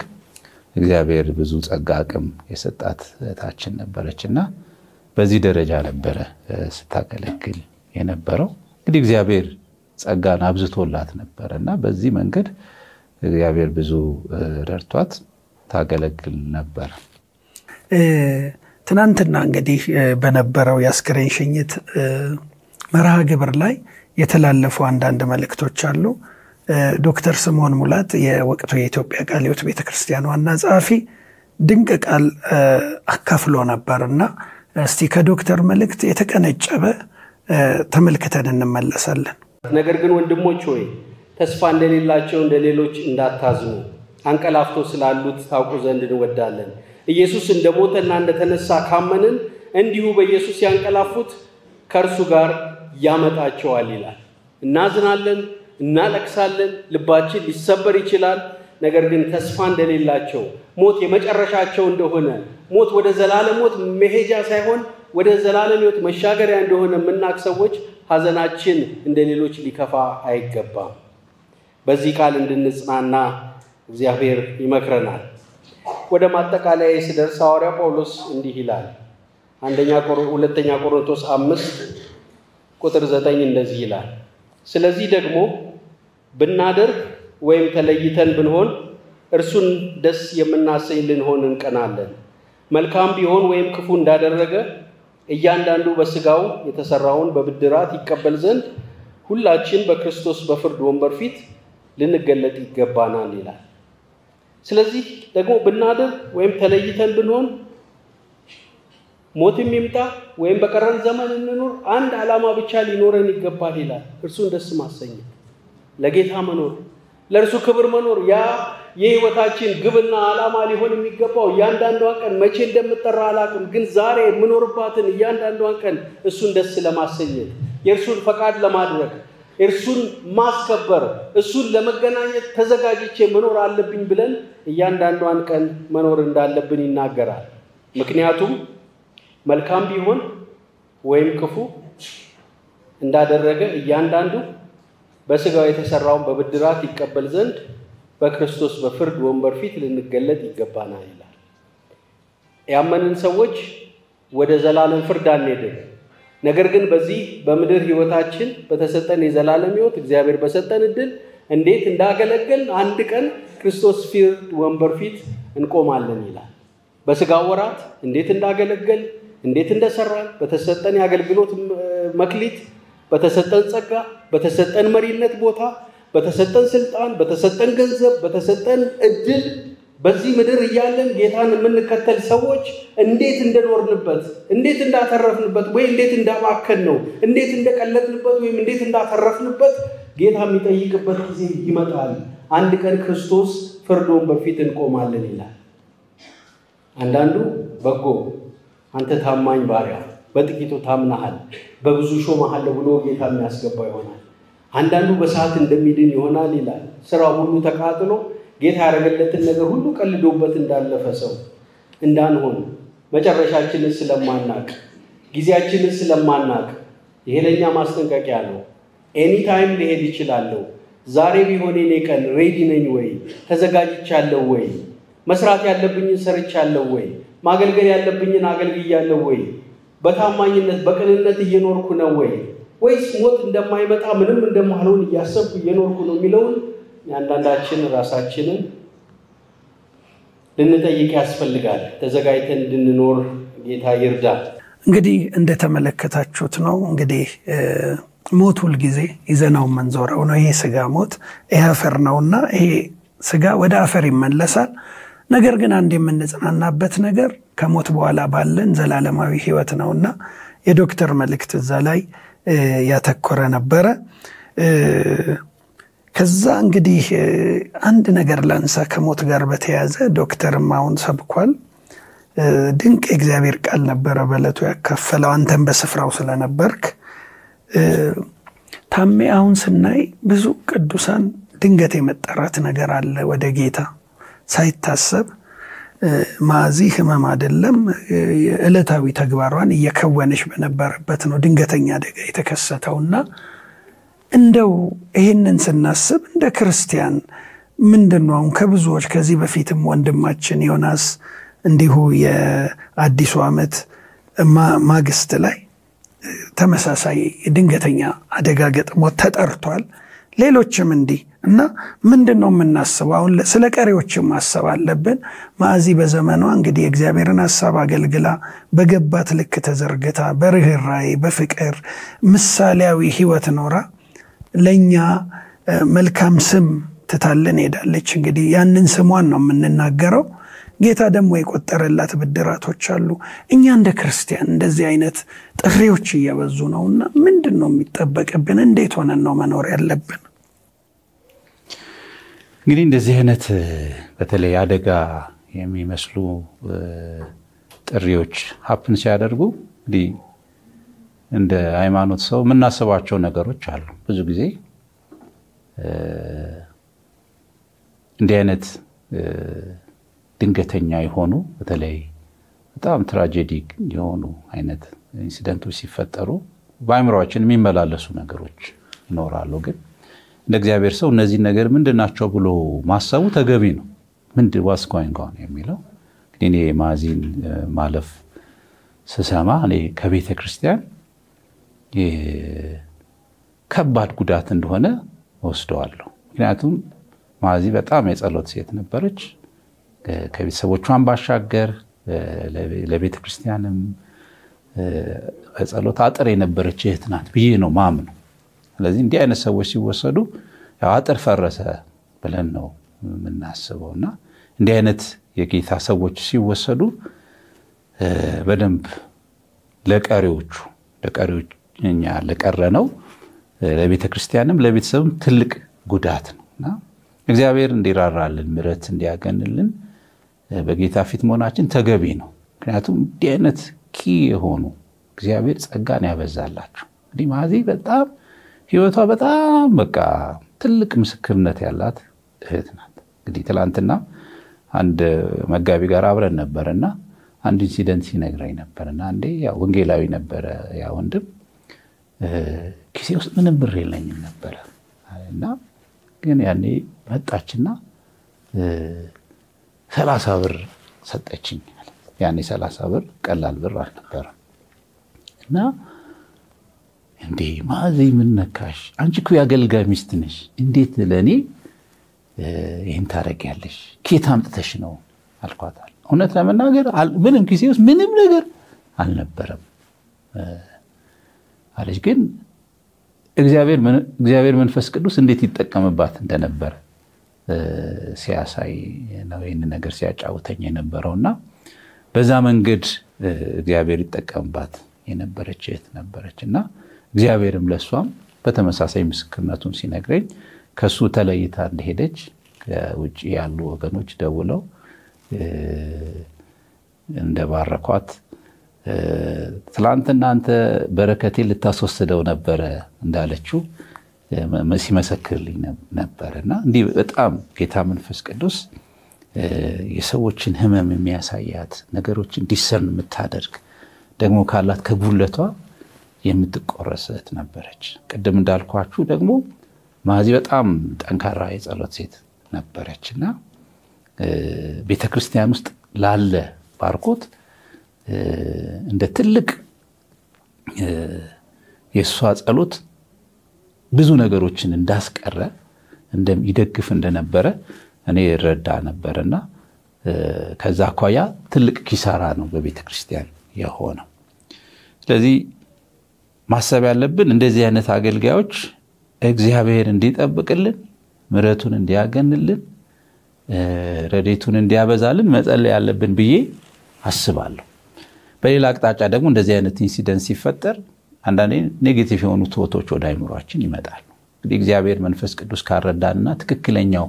Speaker 2: እግዚአብሔር ብዙ ጸጋ አቅም የሰጣት እህታችን ነበረችና በዚህ ደረጃ ነበረ ስታገለግል የነበረው። እንግዲህ እግዚአብሔር ጸጋን አብዝቶላት ነበርና በዚህ መንገድ እግዚአብሔር ብዙ ረድቷት ታገለግል ነበር። ትናንትና እንግዲህ በነበረው የአስክሬን ሽኝት መርሃ ግብር ላይ የተላለፉ አንዳንድ መልእክቶች አሉ። ዶክተር ስምዖን ሙላት የወቅቱ የኢትዮጵያ ቃለ ሕይወት ቤተክርስቲያን ዋና ጸሐፊ ድንቅ ቃል አካፍሎ ነበርና እስቲ ከዶክተር መልእክት የተቀነጨበ ተመልክተን እንመለሳለን።
Speaker 6: ነገር ግን ወንድሞች ሆይ ተስፋ እንደሌላቸው እንደሌሎች እንዳታዝኑ አንቀላፍቶ ስላሉት ታውቁ ዘንድ እንወዳለን። ኢየሱስ እንደሞተና እንደተነሳ ካመንን እንዲሁ በኢየሱስ ያንቀላፉት ከእርሱ ጋር ያመጣቸዋል ይላል። እናዝናለን፣ እናለቅሳለን፣ ልባችን ሊሰበር ይችላል። ነገር ግን ተስፋ እንደሌላቸው ሞት የመጨረሻቸው እንደሆነ ሞት ወደ ዘላለም ሞት መሄጃ ሳይሆን ወደ ዘላለም ሕይወት መሻገሪያ እንደሆነ የምናውቅ ሰዎች ሐዘናችን እንደሌሎች ሊከፋ አይገባም። በዚህ ቃል እንድንጽናና እግዚአብሔር ይመክረናል። ወደ ማጠቃለያ ሲደርስ ሐዋርያ ጳውሎስ እንዲህ ይላል። ሁለተኛ ቆሮንቶስ 5:9 እንደዚህ ይላል። ስለዚህ ደግሞ ብናደርግ ወይም ተለይተን ብንሆን እርሱን ደስ የምናሰኝ ልንሆን እንቀናለን። መልካም ቢሆን ወይም ክፉ እንዳደረገ እያንዳንዱ በስጋው የተሰራውን በብድራት ይቀበል ዘንድ ሁላችን በክርስቶስ በፍርድ ወንበር ፊት ልንገለጥ ይገባናል ይላል። ስለዚህ ደግሞ ብናደርግ ወይም ተለይተን ብንሆን ሞትም ይምጣ ወይም በቀረን ዘመን እንኖር አንድ ዓላማ ብቻ ሊኖረን ይገባል ይላል። እርሱን ደስ ማሰኘት፣ ለጌታ መኖር፣ ለእርሱ ክብር መኖር። ያ የህይወታችን ግብና ዓላማ ሊሆን የሚገባው እያንዳንዷን ቀን መቼ እንደምጠራ አላውቅም፣ ግን ዛሬ የምኖርባትን እያንዳንዷን ቀን እሱን ደስ ለማሰኘት የእርሱን ፈቃድ ለማድረግ እርሱን ማስከበር እሱን ለመገናኘት ተዘጋጅቼ መኖር አለብኝ ብለን እያንዳንዷን ቀን መኖር እንዳለብን ይናገራል። ምክንያቱም መልካም ቢሆን ወይም ክፉ እንዳደረገ እያንዳንዱ በስጋው የተሰራውን በብድራት ይቀበል ዘንድ በክርስቶስ በፍርድ ወንበር ፊት ልንገለጥ ይገባናል ይላል። ያመንን ሰዎች ወደ ዘላለም ፍርድ አንሄድም። ነገር ግን በዚህ በምድር ህይወታችን በተሰጠን የዘላለም ህይወት እግዚአብሔር በሰጠን እድል እንዴት እንዳገለገል አንድ ቀን ክርስቶስ ፍርድ ወንበር ፊት እንቆማለን ይላል። በስጋው ወራት እንዴት እንዳገለገል እንዴት እንደሰራን በተሰጠን የአገልግሎት መክሊት በተሰጠን ጸጋ በተሰጠን መሪነት ቦታ በተሰጠን ስልጣን በተሰጠን ገንዘብ በተሰጠን እድል በዚህ ምድር እያለን ጌታን የምንከተል ሰዎች እንዴት እንደኖርንበት እንዴት እንዳተረፍንበት ወይ እንዴት እንዳማከን ነው እንዴት እንደቀለጥንበት ወይ እንዴት እንዳተረፍንበት ጌታ የሚጠይቅበት ጊዜ ይመጣል። አንድ ቀን ክርስቶስ ፍርድ ወንበር ፊት እንቆማለን ይላል። አንዳንዱ በጎ አንተ ታማኝ ባሪያ በጥቂቱ ታምናሃል በብዙ ሾመሃል ብሎ ጌታ የሚያስገባ ይሆናል። አንዳንዱ በሰዓት እንደሚድን ይሆናል ይላል። ስራው ሁሉ ተቃጥሎ ጌታ ያደረገለትን ነገር ሁሉ ቀልዶበት እንዳለፈ ሰው እንዳንሆን መጨረሻችንን ስለማናቅ ጊዜያችንን ስለማናቅ ይሄ ለኛ ማስጠንቀቂያ ነው። ኤኒ ታይም ሊሄድ ይችላል። ዛሬ ቢሆን የኔ ቀን ሬዲ ነኝ ወይ ተዘጋጅቻለሁ ወይ መስራት ያለብኝን ሰርቻለሁ ወይ ማገልገል ያለብኝን አገልግያለሁ ወይ በታማኝነት በቅንነት እየኖርኩ ነው ወይስ ሞት እንደማይመጣ ምንም እንደማልሆን እያሰብኩ እየኖርኩ ነው የሚለውን ያንዳንዳችን ራሳችንን ልንጠይቅ ያስፈልጋል። ተዘጋጅተን እንድንኖር ጌታ ይርዳል።
Speaker 1: እንግዲህ እንደተመለከታችሁት ነው እንግዲህ ሞት ሁሉ ጊዜ ይዘናው መንዞረው ነው። ይሄ ስጋ ሞት ይሄ አፈር ነውና ይሄ ስጋ ወደ አፈር ይመለሳል። ነገር ግን አንድ የምንጽናናበት ነገር ከሞት በኋላ ባለን ዘላለማዊ ህይወት ነውና የዶክተር መልእክት እዛ ላይ ያተኮረ ነበረ። ከዛ እንግዲህ አንድ ነገር ላንሳ ከሞት ጋር በተያያዘ ዶክተርም አሁን ሰብኳል። ድንቅ የእግዚአብሔር ቃል ነበረ በለቱ ያካፈለው አንተም በስፍራው ስለነበርክ። ታሜ አሁን ስናይ ብዙ ቅዱሳን ድንገት የመጠራት ነገር አለ ወደ ጌታ ሳይታሰብ። ማዚ ህመም አይደለም የዕለታዊ ተግባሯን እየከወነች በነበረበት ነው ድንገተኛ አደጋ የተከሰተውና እንደው ይሄንን ስናስብ እንደ ክርስቲያን ምንድነው ከብዙዎች ከዚህ በፊትም ወንድማችን ዮናስ እንዲሁ የአዲሱ ዓመት ማግስት ላይ ተመሳሳይ ድንገተኛ አደጋ ገጥሞት ተጠርቷል። ሌሎችም እንዲህ እና ምንድነው የምናስበው? አሁን ስለ ቀሪዎችም ማሰብ አለብን። ማዚ በዘመኗ እንግዲህ እግዚአብሔርን ሐሳብ አገልግላ በገባት ልክ ተዘርግታ በርህራሄ በፍቅር ምሳሌያዊ ህይወት ኖራ ለኛ መልካም ስም ትታለን ሄዳለች። እንግዲህ ያንን ስሟን ነው የምንናገረው። ጌታ ደግሞ የቆጠረላት ብድራቶች አሉ። እኛ እንደ ክርስቲያን እንደዚህ አይነት ጥሪዎች እየበዙ ነውና ምንድነው የሚጠበቅብን? እንዴት ሆነን ነው መኖር ያለብን?
Speaker 2: እንግዲህ እንደዚህ አይነት በተለይ አደጋ የሚመስሉ ጥሪዎች ሀፕን ሲያደርጉ እንግዲህ እንደ ሃይማኖት ሰው የምናስባቸው ነገሮች አሉ። ብዙ ጊዜ እንዲህ አይነት ድንገተኛ የሆኑ በተለይ በጣም ትራጀዲክ የሆኑ አይነት ኢንሲደንቶች ሲፈጠሩ በአእምሮአችን የሚመላለሱ ነገሮች ይኖራሉ። ግን እንደ እግዚአብሔር ሰው እነዚህ ነገር ምንድናቸው ብሎ ማሰቡ ተገቢ ነው። ምንድን ዋስ ጎይንግ ኦን የሚለው እኔ ማዚን ማለፍ ስሰማ እኔ ከቤተ ክርስቲያን ከባድ ጉዳት እንደሆነ ወስደዋለሁ። ምክንያቱም ማዚ በጣም የጸሎት ሴት ነበረች። ከቤተሰቦቿን ባሻገር ለቤተ ክርስቲያንም በጸሎት አጥር የነበረች እህት ናት ብዬ ነው ማምነው። ስለዚህ እንዲህ አይነት ሰዎች ሲወሰዱ ያው አጥር ፈረሰ ብለን ነው የምናስበውና እንዲህ አይነት የጌታ ሰዎች ሲወሰዱ በደንብ ለቀሪዎቹ እኛ ለቀረነው ለቤተ ክርስቲያንም ለቤተሰብም ትልቅ ጉዳት ነውና እግዚአብሔር እንዲራራልን ምሕረት እንዲያገንልን በጌታ ፊት መሆናችን ተገቢ ነው። ምክንያቱም እንዲህ አይነት የሆኑ እግዚአብሔር ጸጋን ያበዛላቸው እንግዲህ ማዚ በጣም ህይወቷ በጣም በቃ ትልቅ ምስክርነት ያላት እህት ናት። እንግዲህ ትላንትና አንድ መጋቢ ጋር አብረን ነበርና አንድ ኢንሲደንት ሲነግረኝ ነበርና አንዴ ያው ወንጌላዊ ነበር ያ ወንድም ኪሴ ውስጥ ምንም ብር የለኝም ነበረ እና ግን ያኔ መጣችና 30 ብር ሰጠችኝ። ያኔ 30 ብር ቀላል ብር አልነበረም። እና እንዴ ማዚ ምን ነካሽ? አንቺ እኮ ያገልጋይ ሚስት ነሽ፣ እንዴት ለኔ ይሄን ታረጊያለሽ? ኬት አምጥተሽ ነው አልኳት። እውነት ለመናገር ምንም ኪሴ ውስጥ ምንም ነገር አልነበረም አለች። ግን እግዚአብሔር መንፈስ ቅዱስ እንዴት ይጠቀምባት እንደነበረ ሲያሳይ ነው ይህን ነገር ሲያጫውተኝ የነበረውና በዛ መንገድ እግዚአብሔር ይጠቀምባት የነበረች እህት ነበረችና እግዚአብሔርም ለሷም በተመሳሳይ ምስክርነቱን ሲነግረኝ ከሱ ተለይታ እንደሄደች ከውጪ ያሉ ወገኖች ደውለው እንደባረኳት ትላንትና አንተ በረከቴ ልታስወስደው ነበረ እንዳለችው ሲመሰክርልኝ ነበርና እንዲህ በጣም ጌታ መንፈስ ቅዱስ የሰዎችን ህመም የሚያሳያት ነገሮችን እንዲሰርን የምታደርግ ደግሞ ካላት ከጉለቷ የምትቆረስ እህት ነበረች። ቅድም እንዳልኳችሁ ደግሞ ማዚ በጣም ጠንካራ የጸሎት ሴት ነበረችና ቤተክርስቲያን ውስጥ ላለ ባርኮት እንደ ትልቅ የሷ ጸሎት ብዙ ነገሮችን እንዳስቀረ እንደሚደግፍ እንደነበረ እኔ ረዳ ነበርና ከዛ አኳያ ትልቅ ኪሳራ ነው በቤተክርስቲያን የሆነው። ስለዚህ ማሰብ ያለብን እንደዚህ አይነት አገልጋዮች እግዚአብሔር እንዲጠብቅልን፣ ምሕረቱን እንዲያገንልን፣ ረድኤቱን እንዲያበዛልን መጸለይ ያለብን ብዬ አስባለሁ። በሌላ አቅጣጫ ደግሞ እንደዚህ አይነት ኢንሲደንስ ሲፈጠር አንዳንዴ ኔጌቲቭ የሆኑ ትውቶች ወደ አይምሯችን ይመጣሉ። እንግዲህ እግዚአብሔር መንፈስ ቅዱስ ካረዳንና ትክክለኛው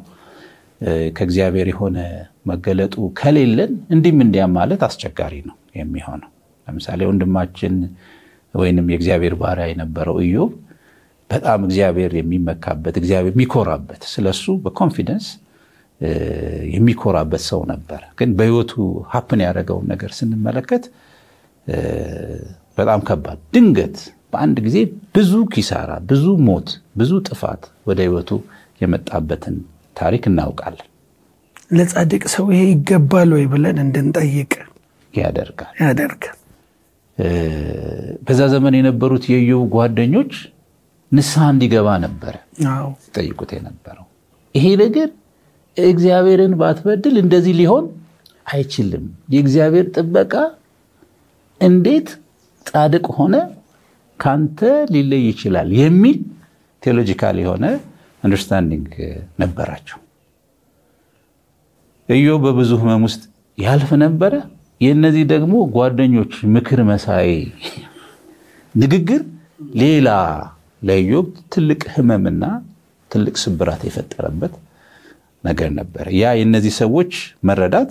Speaker 2: ከእግዚአብሔር የሆነ መገለጡ ከሌለን እንዲህም እንዲያም ማለት አስቸጋሪ ነው የሚሆነው። ለምሳሌ ወንድማችን ወይንም የእግዚአብሔር ባሪያ የነበረው ኢዮብ በጣም እግዚአብሔር የሚመካበት እግዚአብሔር የሚኮራበት ስለሱ በኮንፊደንስ የሚኮራበት ሰው ነበር። ግን በህይወቱ ሀፕን ያደረገው ነገር ስንመለከት በጣም ከባድ ድንገት በአንድ ጊዜ ብዙ ኪሳራ፣ ብዙ ሞት፣ ብዙ ጥፋት ወደ ህይወቱ የመጣበትን ታሪክ እናውቃለን።
Speaker 1: ለጻድቅ ሰው ይሄ ይገባል ወይ ብለን እንድንጠይቅ ያደርጋል። በዛ ዘመን የነበሩት የኢዮብ ጓደኞች ንስሐ እንዲገባ ነበር ጠይቁት የነበረው። ይሄ ነገር እግዚአብሔርን ባትበድል እንደዚህ ሊሆን አይችልም፣ የእግዚአብሔር ጥበቃ እንዴት ጻድቅ ሆነ ካንተ ሊለይ ይችላል የሚል ቴዎሎጂካል የሆነ አንደርስታንዲንግ ነበራቸው። ኢዮብ በብዙ ህመም ውስጥ ያልፍ ነበረ። የነዚህ ደግሞ ጓደኞች ምክር መሳይ ንግግር ሌላ ለኢዮብ ትልቅ ህመምና ትልቅ ስብራት የፈጠረበት ነገር ነበር። ያ የነዚህ ሰዎች መረዳት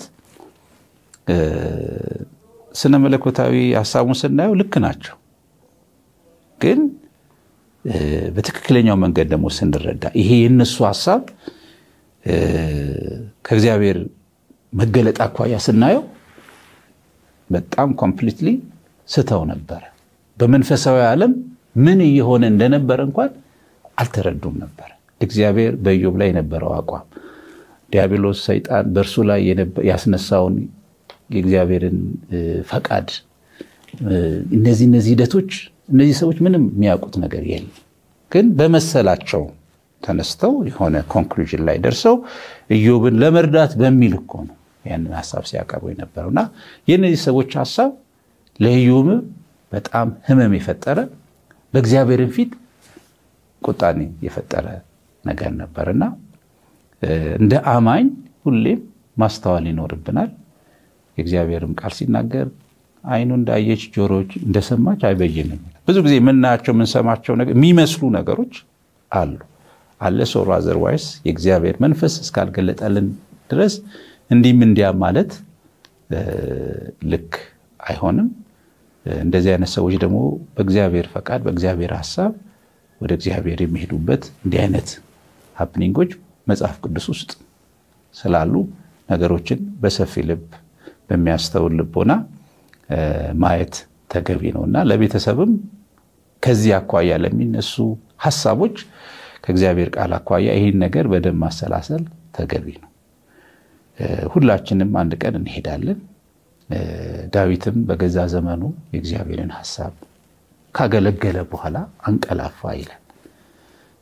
Speaker 1: ስነ መለኮታዊ ሐሳቡን ስናየው ልክ ናቸው። ግን በትክክለኛው መንገድ ደግሞ ስንረዳ ይሄ የነሱ ሐሳብ ከእግዚአብሔር መገለጥ አኳያ ስናየው በጣም ኮምፕሊትሊ ስተው ነበር። በመንፈሳዊ ዓለም ምን እየሆነ እንደነበረ እንኳን አልተረዱም ነበር። እግዚአብሔር በኢዮብ ላይ የነበረው አቋም ዲያብሎስ ሰይጣን በእርሱ ላይ ያስነሳውን የእግዚአብሔርን ፈቃድ እነዚህ ሂደቶች እነዚህ ሰዎች ምንም የሚያውቁት ነገር የለም። ግን በመሰላቸው ተነስተው የሆነ ኮንክሉዥን ላይ ደርሰው ኢዮብን ለመርዳት በሚል እኮ ነው ያንን ሐሳብ ሲያቀርቡ የነበረውና የነዚህ ሰዎች ሐሳብ ለኢዮብ በጣም ህመም የፈጠረ በእግዚአብሔርን ፊት ቁጣን የፈጠረ ነገር ነበርና እንደ አማኝ ሁሌም ማስተዋል ይኖርብናል። የእግዚአብሔርም ቃል ሲናገር አይኑ እንዳየች ጆሮች እንደሰማች አይበይንም። ብዙ ጊዜ የምናያቸው የምንሰማቸው ነገር የሚመስሉ ነገሮች አለ ሶር አዘርዋይስ የእግዚአብሔር መንፈስ እስካልገለጠልን ድረስ እንዲህም እንዲያ ማለት ልክ አይሆንም። እንደዚህ አይነት ሰዎች ደግሞ በእግዚአብሔር ፈቃድ በእግዚአብሔር ሐሳብ ወደ እግዚአብሔር የሚሄዱበት እንዲህ አይነት ሃፕኒንጎች መጽሐፍ ቅዱስ ውስጥ ስላሉ ነገሮችን በሰፊ ልብ በሚያስተውል ልቦና ማየት ተገቢ ነውና ለቤተሰብም
Speaker 2: ከዚህ አኳያ ለሚነሱ ሐሳቦች ከእግዚአብሔር ቃል አኳያ ይሄን ነገር በደም ማሰላሰል ተገቢ ነው። ሁላችንም አንድ ቀን እንሄዳለን። ዳዊትም በገዛ ዘመኑ የእግዚአብሔርን ሐሳብ ካገለገለ በኋላ አንቀላፋ ይላል።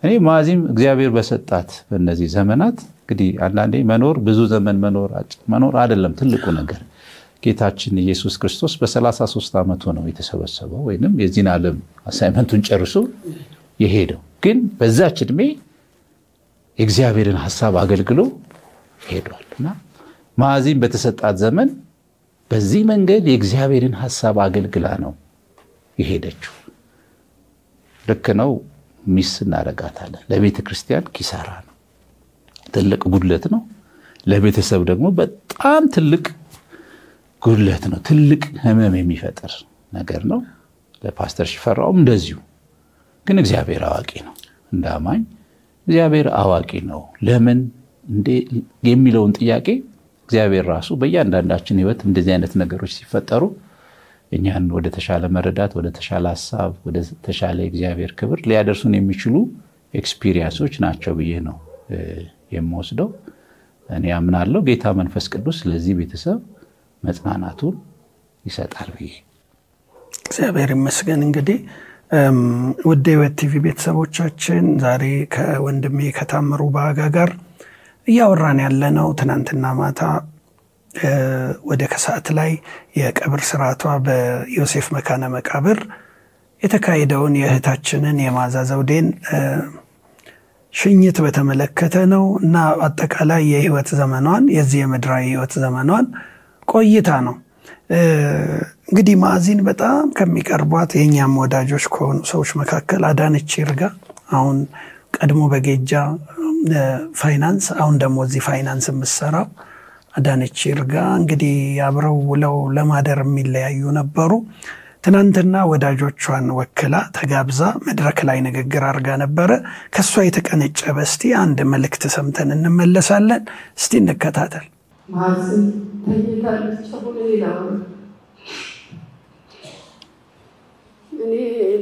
Speaker 2: እኔ ማዚም እግዚአብሔር በሰጣት በእነዚህ ዘመናት እንግዲህ አንዳንዴ መኖር ብዙ ዘመን መኖር አይደለም ትልቁ ነገር። ጌታችን ኢየሱስ ክርስቶስ በ33 ዓመቱ ነው የተሰበሰበው ወይንም የዚህን ዓለም አሳይመንቱን ጨርሶ የሄደው። ግን በዛች ዕድሜ የእግዚአብሔርን ሐሳብ አገልግሎ ሄዷልና ማዚም በተሰጣት ዘመን በዚህ መንገድ የእግዚአብሔርን ሐሳብ አገልግላ ነው የሄደችው። ልክ ነው። ሚስ እናረጋታለን። ለቤተ ክርስቲያን ኪሳራ ነው፣ ትልቅ ጉድለት ነው። ለቤተሰብ ደግሞ በጣም ትልቅ ጉድለት ነው፣ ትልቅ ህመም የሚፈጥር ነገር ነው። ለፓስተር ሽፈራውም እንደዚሁ። ግን እግዚአብሔር አዋቂ ነው። እንዳማኝ እግዚአብሔር አዋቂ ነው። ለምን እንደ የሚለውን ጥያቄ እግዚአብሔር ራሱ በእያንዳንዳችን ህይወት እንደዚህ አይነት ነገሮች ሲፈጠሩ እኛን ወደ ተሻለ መረዳት፣ ወደ ተሻለ ሐሳብ፣ ወደ ተሻለ እግዚአብሔር ክብር ሊያደርሱን የሚችሉ ኤክስፒሪየንሶች ናቸው ብዬ ነው የምወስደው። እኔ አምናለሁ ጌታ መንፈስ ቅዱስ ለዚህ ቤተሰብ መጽናናቱን ይሰጣል ብዬ።
Speaker 1: እግዚአብሔር ይመስገን። እንግዲህ ውድ የሕይወት ቲቪ ቤተሰቦቻችን ዛሬ ከወንድሜ ከታምሩ ባጋ ጋር እያወራን ያለነው ትናንትና ማታ ወደ ከሰዓት ላይ የቀብር ስርዓቷ በዮሴፍ መካነ መቃብር የተካሄደውን የእህታችንን የማዛ ዘውዴን ሽኝት በተመለከተ ነው እና አጠቃላይ የህይወት ዘመኗን የዚህ የምድራዊ ህይወት ዘመኗን ቆይታ ነው። እንግዲህ ማዚን በጣም ከሚቀርቧት የኛም ወዳጆች ከሆኑ ሰዎች መካከል አዳነች ይርጋ አሁን ቀድሞ በጌጃ ፋይናንስ አሁን ደግሞ እዚህ ፋይናንስ የምትሰራው አዳነች ይርጋ እንግዲህ አብረው ውለው ለማደር የሚለያዩ ነበሩ። ትናንትና ወዳጆቿን ወክላ ተጋብዛ መድረክ ላይ ንግግር አድርጋ ነበረ። ከሷ የተቀነጨበ እስቲ አንድ መልእክት ሰምተን እንመለሳለን። እስቲ እንከታተል።
Speaker 7: ማዚ ተኝታለች። አሁን እኔ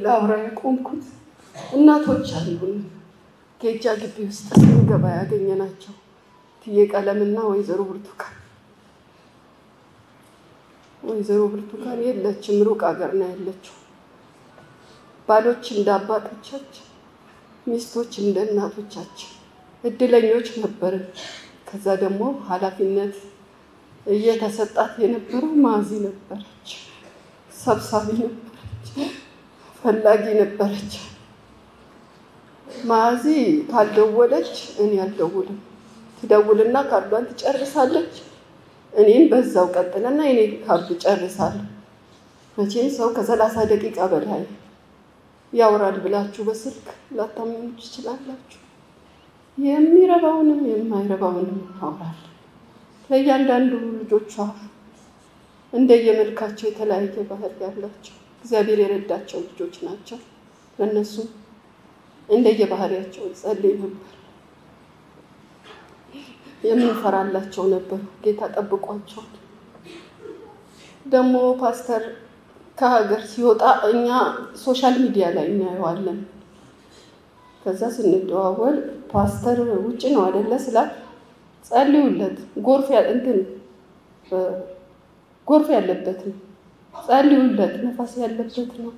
Speaker 7: ላውራ የቆምኩት እናቶች አሉን ጌጃ ግቢ ውስጥ ስንገባ ያገኘናቸው ትዬ ቀለምና ወይዘሮ ብርቱካን የለችም፣ ሩቅ አገር ነው ያለችው። ባሎች እንደ አባቶቻችን፣ ሚስቶች እንደ እናቶቻችን እድለኞች ነበርን። ከዛ ደግሞ ኃላፊነት እየተሰጣት የነበረው ማዚ ነበረች። ሰብሳቢ ነበረች፣ ፈላጊ ነበረች። ማዚ ካልደወለች እኔ አልደውልም። ትደውልና ካርዷን ትጨርሳለች። እኔም በዛው ቀጥልና እኔ ካርዱ ጨርሳለሁ። መቼም ሰው ከ30 ደቂቃ በላይ ያወራል ብላችሁ በስልክ ላታምኑ ትችላላችሁ። የሚረባውንም የማይረባውንም ያወራል። ለእያንዳንዱ ልጆቿ እንደየመልካቸው የተለያየ ባህሪ ያላቸው እግዚአብሔር የረዳቸው ልጆች ናቸው። ለነሱ እንደየባህሪያቸው ጸልይ ነበር፣ የምንፈራላቸው ነበር። ጌታ ጠብቋቸው። ደግሞ ፓስተር ከሀገር ሲወጣ እኛ ሶሻል ሚዲያ ላይ እናየዋለን። ከዛ ስንደዋወል ፓስተር ውጭ ነው አይደለ ስላት ጸልዩለት፣ ጎርፍ ያለበት ነው፣ ጸልዩለት፣ ነፋስ ያለበት ነው፣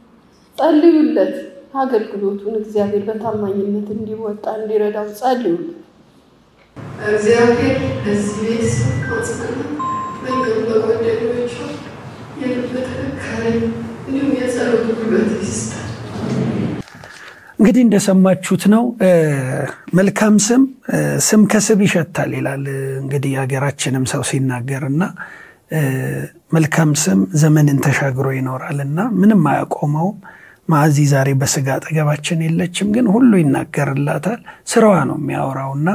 Speaker 7: ጸልዩለት፣ አገልግሎቱን እግዚአብሔር በታማኝነት እንዲወጣ እንዲረዳው ጸልዩለት። እግዚአብሔር ለዚህ ቤት ማጽናና በየወደዶቹ የልበተከረኝ እንዲሁም የጸሎት ጉልበት ይስጣል።
Speaker 1: እንግዲህ እንደሰማችሁት ነው። መልካም ስም ከስብ ይሸታል ይላል እንግዲህ ሀገራችንም ሰው ሲናገርና መልካም ስም ዘመንን ተሻግሮ ይኖራልና ምንም አያቆመውም። ማዚ ዛሬ በስጋ አጠገባችን የለችም፣ ግን ሁሉ ይናገርላታል። ስራዋ ነው የሚያወራውና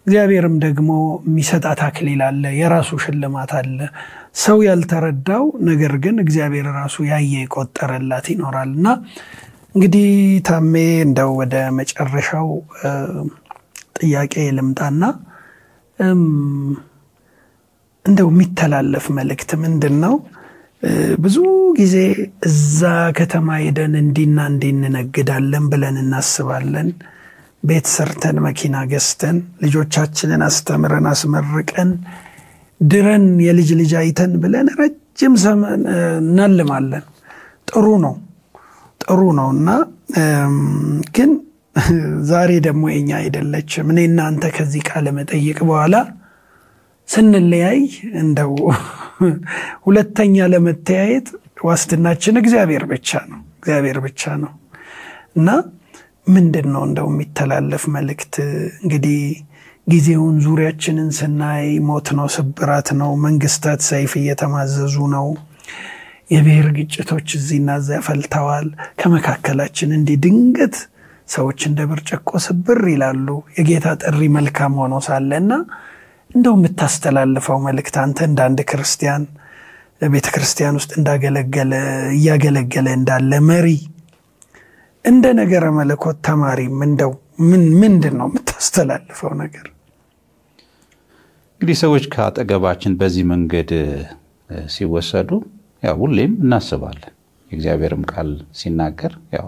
Speaker 1: እግዚአብሔርም ደግሞ የሚሰጣት አክሊል አለ፣ የራሱ ሽልማት አለ። ሰው ያልተረዳው ነገር ግን እግዚአብሔር ራሱ ያየ የቆጠረላት ይኖራልና እንግዲህ ታሜ እንደው ወደ መጨረሻው ጥያቄ ልምጣና እንደው የሚተላለፍ መልእክት ምንድነው? ብዙ ጊዜ እዛ ከተማ ሄደን እንዲና እንነግዳለን ብለን እናስባለን። ቤት ሰርተን መኪና ገዝተን ልጆቻችንን አስተምረን አስመርቀን ድረን የልጅ ልጅ አይተን ብለን ረጅም ዘመን እናልማለን። ጥሩ ነውና ግን ዛሬ ደግሞ የኛ አይደለችም። እኔና አንተ ከዚህ ቃለ መጠይቅ በኋላ ስንለያይ እንደው ሁለተኛ ለመተያየት ዋስትናችን እግዚአብሔር ብቻ ነው እና ምንድነው እንደው የሚተላለፍ መልእክት? እንግዲህ ጊዜውን ዙሪያችንን ስናይ ሞት ነው፣ ስብራት ነው፣ መንግስታት ሰይፍ እየተማዘዙ ነው፣ የብሔር ግጭቶች እዚህና እዚያ ፈልተዋል። ከመካከላችን እንዲህ ድንገት ሰዎች እንደ ብርጭቆ ስብር ይላሉ። የጌታ ጥሪ መልካም ሆኖ ሳለና እንደው የምታስተላልፈው መልእክት አንተ እንደ አንድ ክርስቲያን ቤተ ክርስቲያን ውስጥ እያገለገለ እንዳለ መሪ እንደ ነገረ መለኮት ተማሪም እንደው ምንድነው የምታስተላልፈው ነገር?
Speaker 2: እንግዲህ ሰዎች ከአጠገባችን በዚህ መንገድ ሲወሰዱ ያው ሁሌም እናስባለን። የእግዚአብሔርም ቃል ሲናገር ያው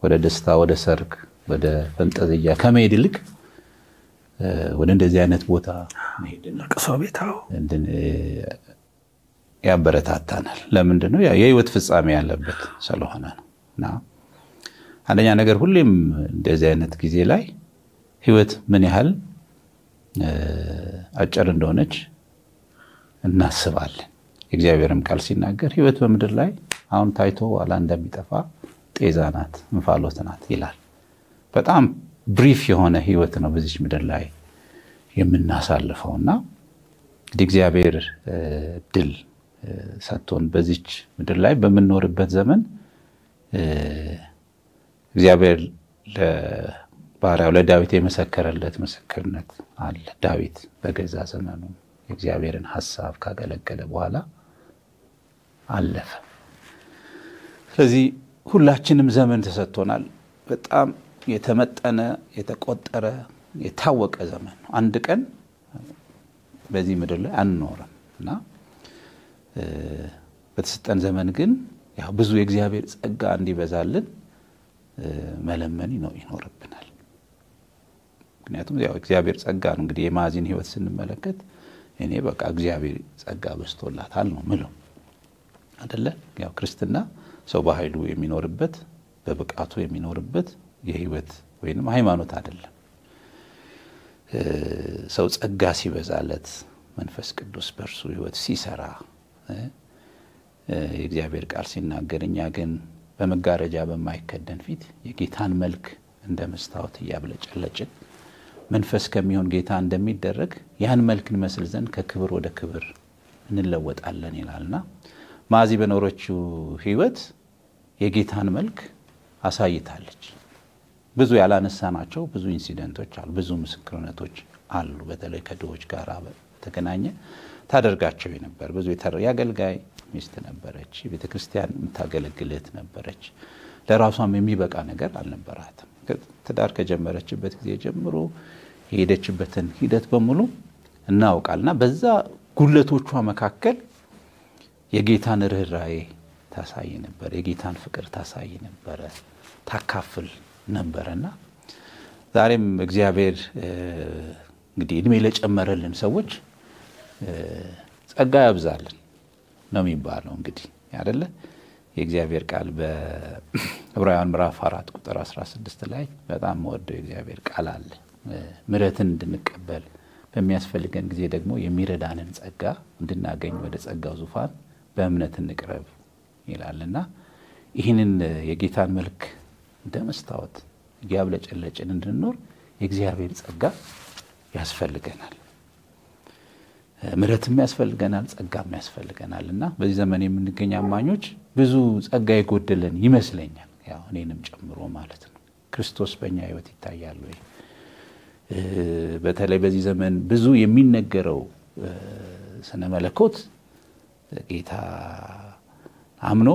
Speaker 2: ወደ ደስታ፣ ወደ ሰርግ፣ ወደ ፈንጠዝያ ከመሄድ ይልቅ ወደ እንደዚህ አይነት ቦታ መሄድና
Speaker 1: ለቅሶ ቤታው
Speaker 2: ያበረታታናል። ለምንድነው? የህይወት ፍጻሜ ያለበት ስለሆነ ነውና አንደኛ ነገር ሁሌም እንደዚህ አይነት ጊዜ ላይ ህይወት ምን ያህል አጭር እንደሆነች እናስባለን። የእግዚአብሔርም ቃል ሲናገር ህይወት በምድር ላይ አሁን ታይቶ ኋላ እንደሚጠፋ ጤዛ ናት፣ እንፋሎት ናት ይላል። በጣም ብሪፍ የሆነ ህይወት ነው በዚህ ምድር ላይ የምናሳልፈውና እግዚአብሔር ድል ሰጥቶን በዚህ ምድር ላይ በመኖርበት ዘመን እግዚአብሔር ለባሪያው ለዳዊት የመሰከረለት ምስክርነት አለ። ዳዊት በገዛ ዘመኑ የእግዚአብሔርን ሐሳብ ካገለገለ በኋላ አለፈ። ስለዚህ ሁላችንም ዘመን ተሰጥቶናል። በጣም የተመጠነ የተቆጠረ የታወቀ ዘመን ነው። አንድ ቀን በዚህ ምድር ላይ አንኖርምና በተሰጠን ዘመን ግን ያው ብዙ የእግዚአብሔር ጸጋ እንዲበዛልን መለመን ይኖርብናል። ምክንያቱም ያው እግዚአብሔር ጸጋ ነው። እንግዲህ የማዚን ህይወት ስንመለከት እኔ በቃ እግዚአብሔር ጸጋ በስቶላታል ነው ምለው አይደለ? ያው ክርስትና ሰው በኃይሉ የሚኖርበት በብቃቱ የሚኖርበት የህይወት ወይንም ሃይማኖት አይደለም። ሰው ጸጋ ሲበዛለት መንፈስ ቅዱስ በርሱ ህይወት ሲሰራ የእግዚአብሔር ቃል ሲናገርኛ ግን በመጋረጃ በማይከደን ፊት የጌታን መልክ እንደ መስታወት ያብለጨለጭን መንፈስ ከሚሆን ጌታ እንደሚደረግ ያን መልክ እንመስል ዘንድ ከክብር ወደ ክብር እንለወጣለን ይላልና ማዚ በኖሮቹ ህይወት የጌታን መልክ አሳይታለች። ብዙ ያላነሳናቸው ብዙ ኢንሲደንቶች አሉ፣ ብዙ ምስክርነቶች አሉ። በተለይ ከድሆች ጋር ተገናኘ ታደርጋቸው ነበር። ብዙ ያገልጋይ ሚስት ነበረች፣ ቤተክርስቲያን የምታገለግለት ነበረች። ለራሷም የሚበቃ ነገር አልነበራትም። ትዳር ከጀመረችበት ጊዜ ጀምሮ የሄደችበትን ሂደት በሙሉ እናውቃልና በዛ ጉለቶቿ መካከል የጌታን ርህራሄ ታሳይ ነበር፣ የጌታን ፍቅር ታሳይ ነበር፣ ታካፍል ነበርና ዛሬም እግዚአብሔር እንግዲህ እድሜ ለጨመረልን ሰዎች ጸጋ ያብዛልን ነው የሚባለው። እንግዲህ አይደለ? የእግዚአብሔር ቃል በዕብራውያን ምዕራፍ 4 ቁጥር 16 ላይ በጣም ወደው የእግዚአብሔር ቃል አለ። ምሕረትን እንድንቀበል በሚያስፈልገን ጊዜ ደግሞ የሚረዳንን ጸጋ እንድናገኝ ወደ ጸጋው ዙፋን በእምነት እንቅረብ ይላልና ይህንን የጌታን መልክ እንደመስታወት ያብለጨለጭን እንድንኖር የእግዚአብሔር ጸጋ ያስፈልገናል። ምሕረትም ያስፈልገናል፣ ጸጋም ያስፈልገናልና በዚህ ዘመን የምንገኝ አማኞች ብዙ ጸጋ ይጎደለን ይመስለኛል። ያው እኔንም ጨምሮ ማለት ነው። ክርስቶስ በእኛ ህይወት ይታያል ወይ? በተለይ በዚህ ዘመን ብዙ የሚነገረው ስነ መለኮት ጌታ አምኖ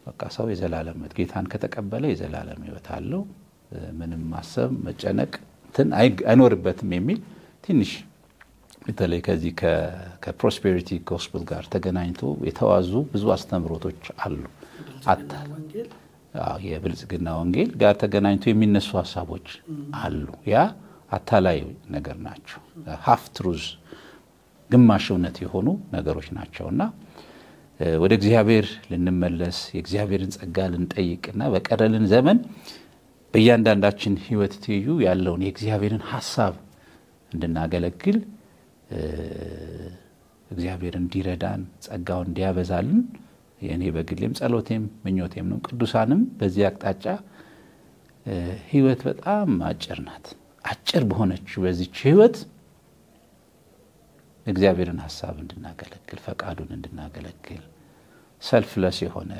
Speaker 2: በቃ ሰው የዘላለም ህይወት ጌታን ከተቀበለ የዘላለም ህይወት አለው፣ ምንም ማሰብ መጨነቅ አይኖርበትም የሚል ትንሽ በተለይ ከዚህ ከፕሮስፔሪቲ ጎስፔል ጋር ተገናኝቶ የተዋዙ ብዙ አስተምሮቶች አሉ። የብልጽግና ወንጌል ጋር ተገናኝቶ የሚነሱ ሐሳቦች አሉ። ያ አታላይ ነገር ናቸው። ሃፍ ትሩዝ ግማሽ እውነት የሆኑ ነገሮች ናቸውና ወደ እግዚአብሔር ልንመለስ የእግዚአብሔርን ጸጋ ልንጠይቅና በቀረልን ዘመን በእያንዳንዳችን ህይወት ትይዩ ያለውን የእግዚአብሔርን ሐሳብ እንድናገለግል እግዚአብሔር እንዲረዳን ጸጋውን እንዲያበዛልን የኔ በግሌም ጸሎቴም ምኞቴም ነው። ቅዱሳንም በዚህ አቅጣጫ ህይወት በጣም አጭር ናት። አጭር በሆነችው በዚህች ህይወት እግዚአብሔርን ሐሳብ እንድናገለግል ፈቃዱን እንድናገለግል ሰልፍለስ የሆነ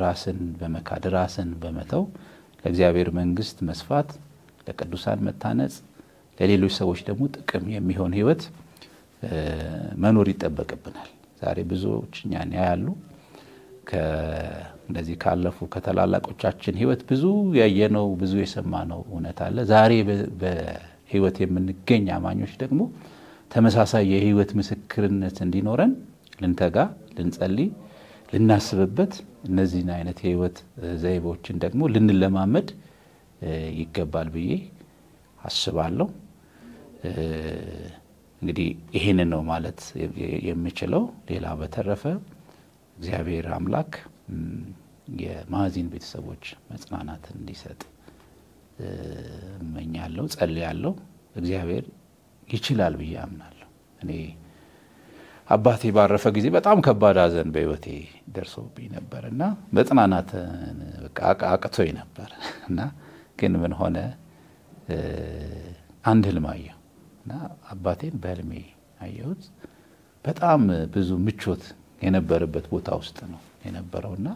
Speaker 2: ራስን በመካድ ራስን በመተው ለእግዚአብሔር መንግስት መስፋት ለቅዱሳን መታነጽ ለሌሎች ሰዎች ደግሞ ጥቅም የሚሆን ህይወት መኖር ይጠበቅብናል። ዛሬ ብዙዎች እኛን ያያሉ እንደዚህ ካለፉ ከተላላቆቻችን ህይወት ብዙ ያየነው ብዙ የሰማነው እውነት አለ። ዛሬ በህይወት የምንገኝ አማኞች ደግሞ ተመሳሳይ የህይወት ምስክርነት እንዲኖረን ልንተጋ ልንጸልይ ልናስብበት እነዚህን አይነት የህይወት ዘይቤዎችን ደግሞ ልንለማመድ ይገባል ብዬ አስባለሁ። እንግዲህ ይሄንን ነው ማለት የምችለው። ሌላ በተረፈ እግዚአብሔር አምላክ የማዕዚን ቤተሰቦች መጽናናትን እንዲሰጥ እመኛለሁ ጸልያለሁ። እግዚአብሔር ይችላል ብዬ አምናለሁ። እኔ አባቴ ባረፈ ጊዜ በጣም ከባድ ሐዘን በህይወቴ ደርሶብኝ ነበርና መጽናናት በቃ አቅቶኝ ነበርና ግን ምን ሆነ አንድ ህልም አየሁና አባቴን በህልሜ አየሁት። በጣም ብዙ ምቾት የነበረበት ቦታ ውስጥ ነው የነበረውና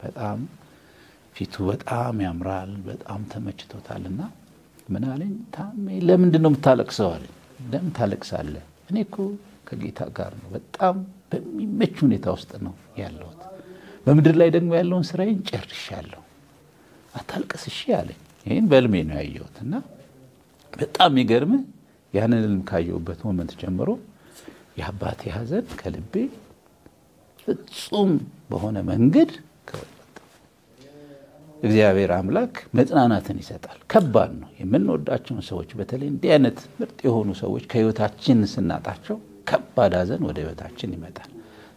Speaker 2: በጣም ፊቱ በጣም ያምራል በጣም ተመችቶታልና ምን አለኝ ታሜ ለምንድን ነው የምታለቅሰው አለኝ። ለምን ታለቅሳለህ? እኔ እኮ ከጌታ ጋር ነው በጣም በሚመች ሁኔታ ውስጥ ነው ያለሁት በምድር ላይ ደግሞ ያለውን ስራዬን ጨርሻለሁ አታልቅስ እሺ አለኝ። ይሄን በህልሜ ነው ያየሁትና በጣም ይገርም ያንን ህልም ካየሁበት ሞመንት ጀምሮ የአባቴ ሐዘን ከልቤ ፍጹም በሆነ መንገድ ከወጣ። እግዚአብሔር አምላክ መጽናናትን ይሰጣል። ከባድ ነው የምንወዳቸውን ሰዎች በተለይ እንዲህ አይነት ምርጥ የሆኑ ሰዎች ከህይወታችን ስናጣቸው ከባድ ሐዘን ወደ ህይወታችን ይመጣል።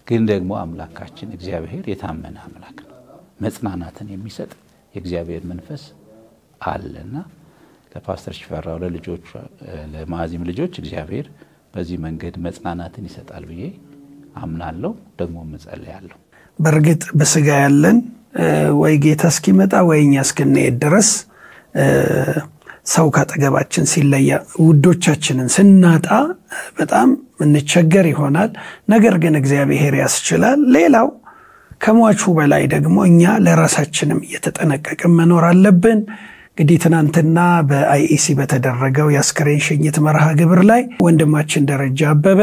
Speaker 2: ግን ደግሞ አምላካችን እግዚአብሔር የታመነ አምላክ ነው። መጽናናትን የሚሰጥ የእግዚአብሔር መንፈስ አለና ለፓስተር ሽፈራው ለልጆቹ ለማዕዚም ልጆች እግዚአብሔር በዚህ መንገድ መጽናናትን ይሰጣል ብዬ አምናለሁ ደግሞ እጸልያለሁ።
Speaker 1: በርግጥ በስጋ ያለን ወይ ጌታ እስኪመጣ ወይ እኛ እስክንሄድ ድረስ ሰው ካጠገባችን ሲለያ ውዶቻችንን ስናጣ በጣም እንቸገር ይሆናል። ነገር ግን እግዚአብሔር ያስችላል። ሌላው ከሟቹ በላይ ደግሞ እኛ ለራሳችንም እየተጠነቀቅን መኖር አለብን። እንግዲህ ትናንትና በአይኢሲ በተደረገው የአስክሬን ሽኝት መርሃ ግብር ላይ ወንድማችን ደረጃ አበበ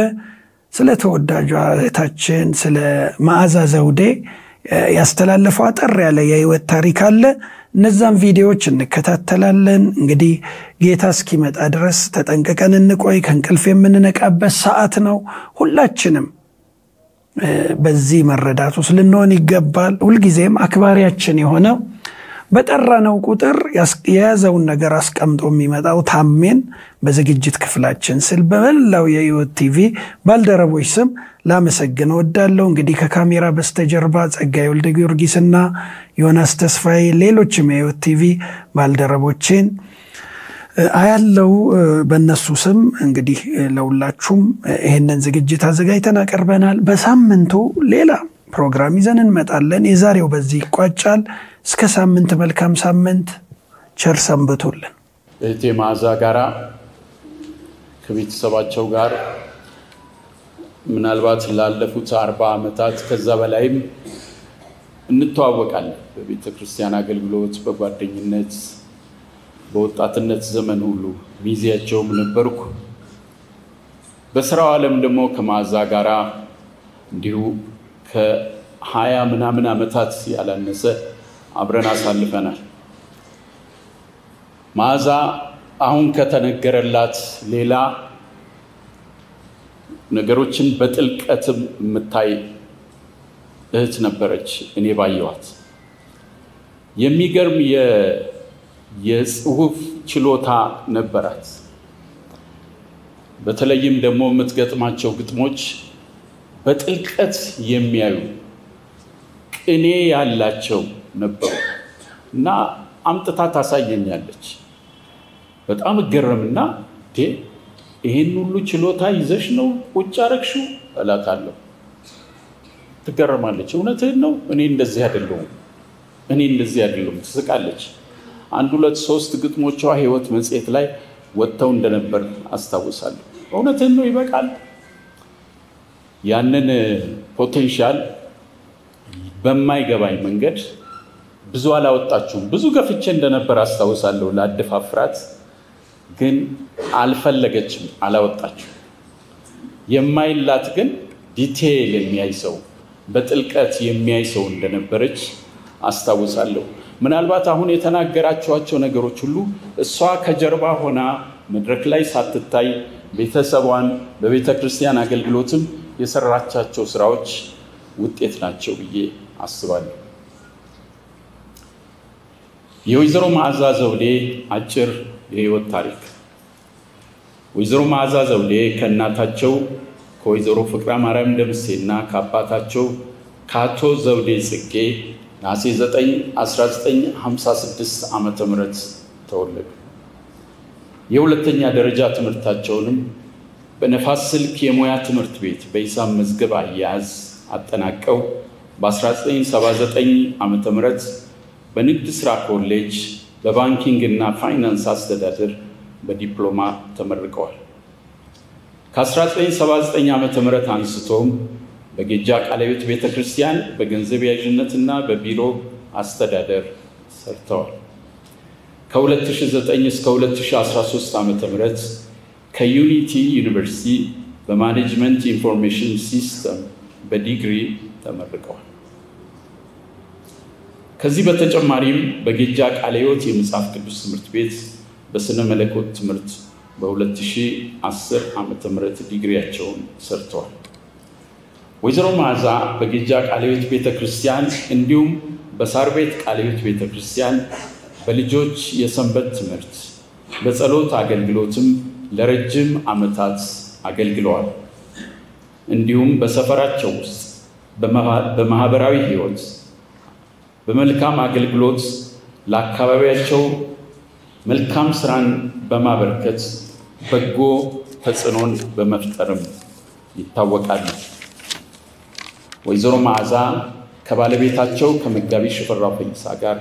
Speaker 1: ስለ ተወዳጇ እህታችን ስለ መዓዛ ዘውዴ ያስተላለፈው አጠር ያለ የህይወት ታሪክ አለ። እነዛን ቪዲዮዎች እንከታተላለን። እንግዲህ ጌታ እስኪመጣ ድረስ ተጠንቀቀን እንቆይ። ከእንቅልፍ የምንነቃበት ሰዓት ነው። ሁላችንም በዚህ መረዳት ውስጥ ልንሆን ይገባል። ሁልጊዜም አክባሪያችን የሆነው በጠራነው ቁጥር የያዘውን ነገር አስቀምጦ የሚመጣው ታሜን በዝግጅት ክፍላችን ስል በመላው የህይወት ቲቪ ባልደረቦች ስም ላመሰግን እወዳለሁ። እንግዲህ ከካሜራ በስተጀርባ ጸጋዬ ወልደ ጊዮርጊስና ዮናስ ተስፋዬ ሌሎችም የህይወት ቲቪ ባልደረቦችን አያለው በእነሱ ስም እንግዲህ ለሁላችሁም ይሄንን ዝግጅት አዘጋጅተን አቀርበናል። በሳምንቱ ሌላ ፕሮግራም ይዘን እንመጣለን። የዛሬው በዚህ ይቋጫል። እስከ ሳምንት መልካም ሳምንት ቸር ሰንብቱልን።
Speaker 8: እህቴ መዓዛ ጋራ ከቤተሰባቸው ጋር ምናልባት ላለፉት 40 ዓመታት ከዛ በላይም እንተዋወቃለን። በቤተ ክርስቲያን አገልግሎት በጓደኝነት በወጣትነት ዘመን ሁሉ ሚዜያቸውም ነበርኩ። በስራው ዓለም ደግሞ ከመዓዛ ጋራ እንዲሁ ከ20 ምናምን ዓመታት ያላነሰ አብረን አሳልፈናል። መዓዛ አሁን ከተነገረላት ሌላ ነገሮችን በጥልቀትም የምታይ እህት ነበረች እኔ ባየዋት። የሚገርም የጽሁፍ ችሎታ ነበራት። በተለይም ደግሞ የምትገጥማቸው ግጥሞች በጥልቀት የሚያዩ ቅኔ ያላቸው ነበሩ እና አምጥታ ታሳየኛለች። በጣም እገረምና ይሄን ሁሉ ችሎታ ይዘሽ ነው ቁጭ አረግሽው እላታለሁ። ትገረማለች። እውነትህን ነው፣ እኔ እንደዚህ አይደለሁም ትስቃለች። 1 2 3 ግጥሞቿ ህይወት መጽሔት ላይ ወጥተው እንደነበር አስታውሳለሁ። እውነትህን ነው ይበቃል። ያንን ፖቴንሻል በማይገባኝ መንገድ ብዙ አላወጣችሁም። ብዙ ገፍቼ እንደነበር አስታውሳለሁ ላደፋፍራት፣ ግን አልፈለገችም፣ አላወጣችም። የማይላት ግን ዲቴይል የሚያይ ሰው፣ በጥልቀት የሚያይ ሰው እንደነበረች አስታውሳለሁ። ምናልባት አሁን የተናገራችኋቸው ነገሮች ሁሉ እሷ ከጀርባ ሆና መድረክ ላይ ሳትታይ ቤተሰቧን በቤተ ክርስቲያን አገልግሎትም የሰራቻቸው ስራዎች ውጤት ናቸው ብዬ አስባለሁ። የወይዘሮ መዓዛ ዘውዴ አጭር የህይወት ታሪክ። ወይዘሮ መዓዛ ዘውዴ ከእናታቸው ከወይዘሮ ፍቅረ ማርያም ደምሴና ከአባታቸው ከአቶ ዘውዴ ጽጌ ነሐሴ 9 1956 ዓመተ ምህረት ተወለዱ። የሁለተኛ ደረጃ ትምህርታቸውንም በነፋስ ስልክ የሙያ ትምህርት ቤት በሂሳብ መዝገብ አያያዝ አጠናቀው በ1979 ዓመተ ምህረት በንግድ ስራ ኮሌጅ በባንኪንግ እና ፋይናንስ አስተዳደር በዲፕሎማ ተመርቀዋል። ከ1979 ዓመተ ምህረት አንስቶም በጌጃ ቃለ ሕይወት ቤተክርስቲያን በገንዘብ ያዥነትና በቢሮ አስተዳደር ሰርተዋል። ከ2009 እስከ 2013 ዓመተ ምህረት ከዩኒቲ ዩኒቨርሲቲ በማኔጅመንት ኢንፎርሜሽን ሲስተም በዲግሪ ተመርቀዋል። ከዚህ በተጨማሪም በጌጃ ቃለ ሕይወት የመጽሐፍ ቅዱስ ትምህርት ቤት በስነ መለኮት ትምህርት በ2010 ዓመተ ምህረት ዲግሪያቸውን ሰርተዋል። ወይዘሮ መዓዛ በጌጃ ቃለ ሕይወት ቤተክርስቲያን እንዲሁም በሳር ቤት ቃለ ሕይወት ቤተክርስቲያን በልጆች የሰንበት ትምህርት በጸሎት አገልግሎትም ለረጅም ዓመታት አገልግለዋል። እንዲሁም በሰፈራቸው ውስጥ በማህበራዊ ህይወት በመልካም አገልግሎት ለአካባቢያቸው መልካም ስራን በማበርከት በጎ ተጽዕኖን በመፍጠርም ይታወቃሉ። ወይዘሮ መዓዛ ከባለቤታቸው ከመጋቢ ሽፈራው ፈይሳ ጋር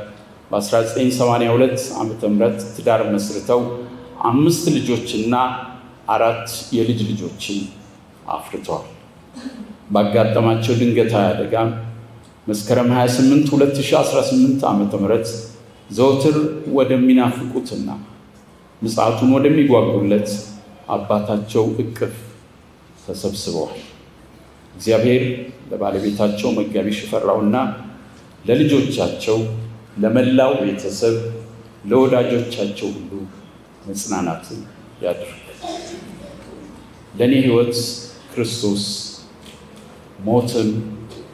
Speaker 8: በ1982 ዓመተ ምህረት ትዳር መስርተው 5 ልጆችና 4 የልጅ ልጆችን አፍርተዋል። ባጋጠማቸው ድንገታዊ አደጋ መስከረም 28 2018 ዓመተ ምህረት ዘወትር ወደሚናፍቁትና ምጽአቱን ወደሚጓጉለት አባታቸው እቅፍ ተሰብስበዋል። እግዚአብሔር ለባለቤታቸው መጋቢ ሽፈራውና ለልጆቻቸው ለመላው ቤተሰብ ለወዳጆቻቸው ሁሉ መጽናናትን ያድርግ። ለኔ ህይወት ክርስቶስ ሞትም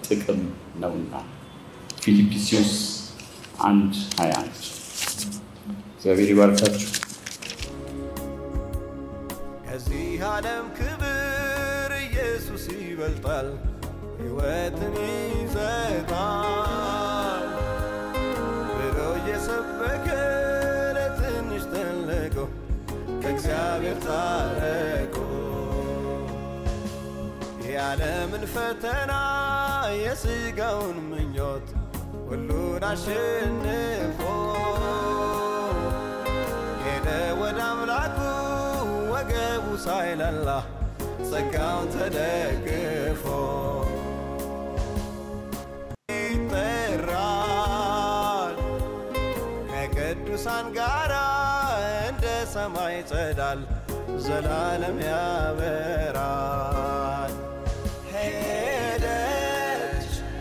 Speaker 8: ጥቅም ነውና ፊልጵስዩስ 1:21 እግዚአብሔር ይባርካችሁ።
Speaker 9: ከዚህ ዓለም ክብር ኢየሱስ ይበልጣል፣ ሕይወትን ይሰጣል ብሎ እየሰበከ ለትንሽ ተለቆ ከእግዚአብሔር ታረቆ የዓለምን ፈተና የሥጋውን ምኞት ሁሉን አሸንፎ ሄደ ወደ አምላኩ ወገቡ ሳይላላ ጸጋውን ተደግፎ ይጠራል ከቅዱሳን ጋራ እንደ ሰማይ ጸዳል ዘላለም ያበራል።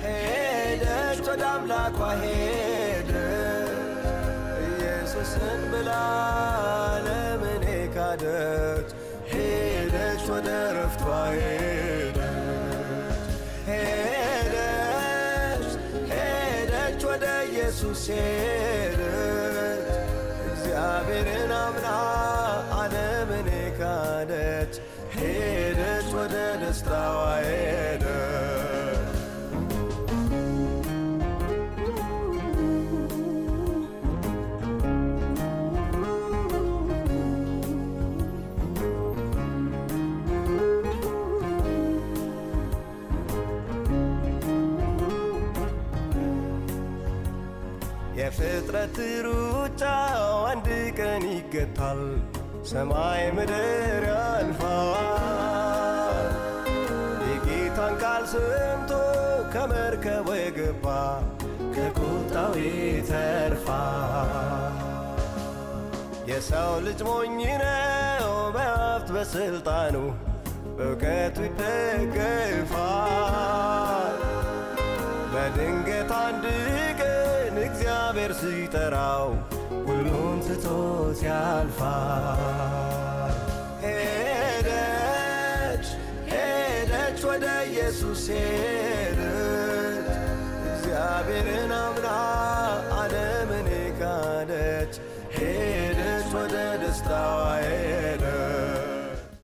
Speaker 9: ሄደች ወደ አምላኳ ሄደች ኢየሱስን ብላ ለምን ካደች ሄደች ወደ ረፍቷ ኢየሱስ ሄደች እግዚአብሔርን አምና ዓለምን ካደች ሄደች ወደ ደስታዋ ሄደች የፍጥረት ሩጫ አንድ ቀን ይገታል ሰማይ ምድር ያልፋል የጌታን ቃል ሰምቶ ከመርከቡ የገባ ከቁጣው ይተርፋል የሰው ልጅ ሞኝ ነው በሀብት በስልጣኑ በእውቀቱ ይደገፋል በድንገት አንድ ቀን እግዚአብሔር ሲጠራው ሁሉን ትቶት ያልፋል ሄደች ወደ ኢየሱስ ሄደች እግዚአብሔርን አምና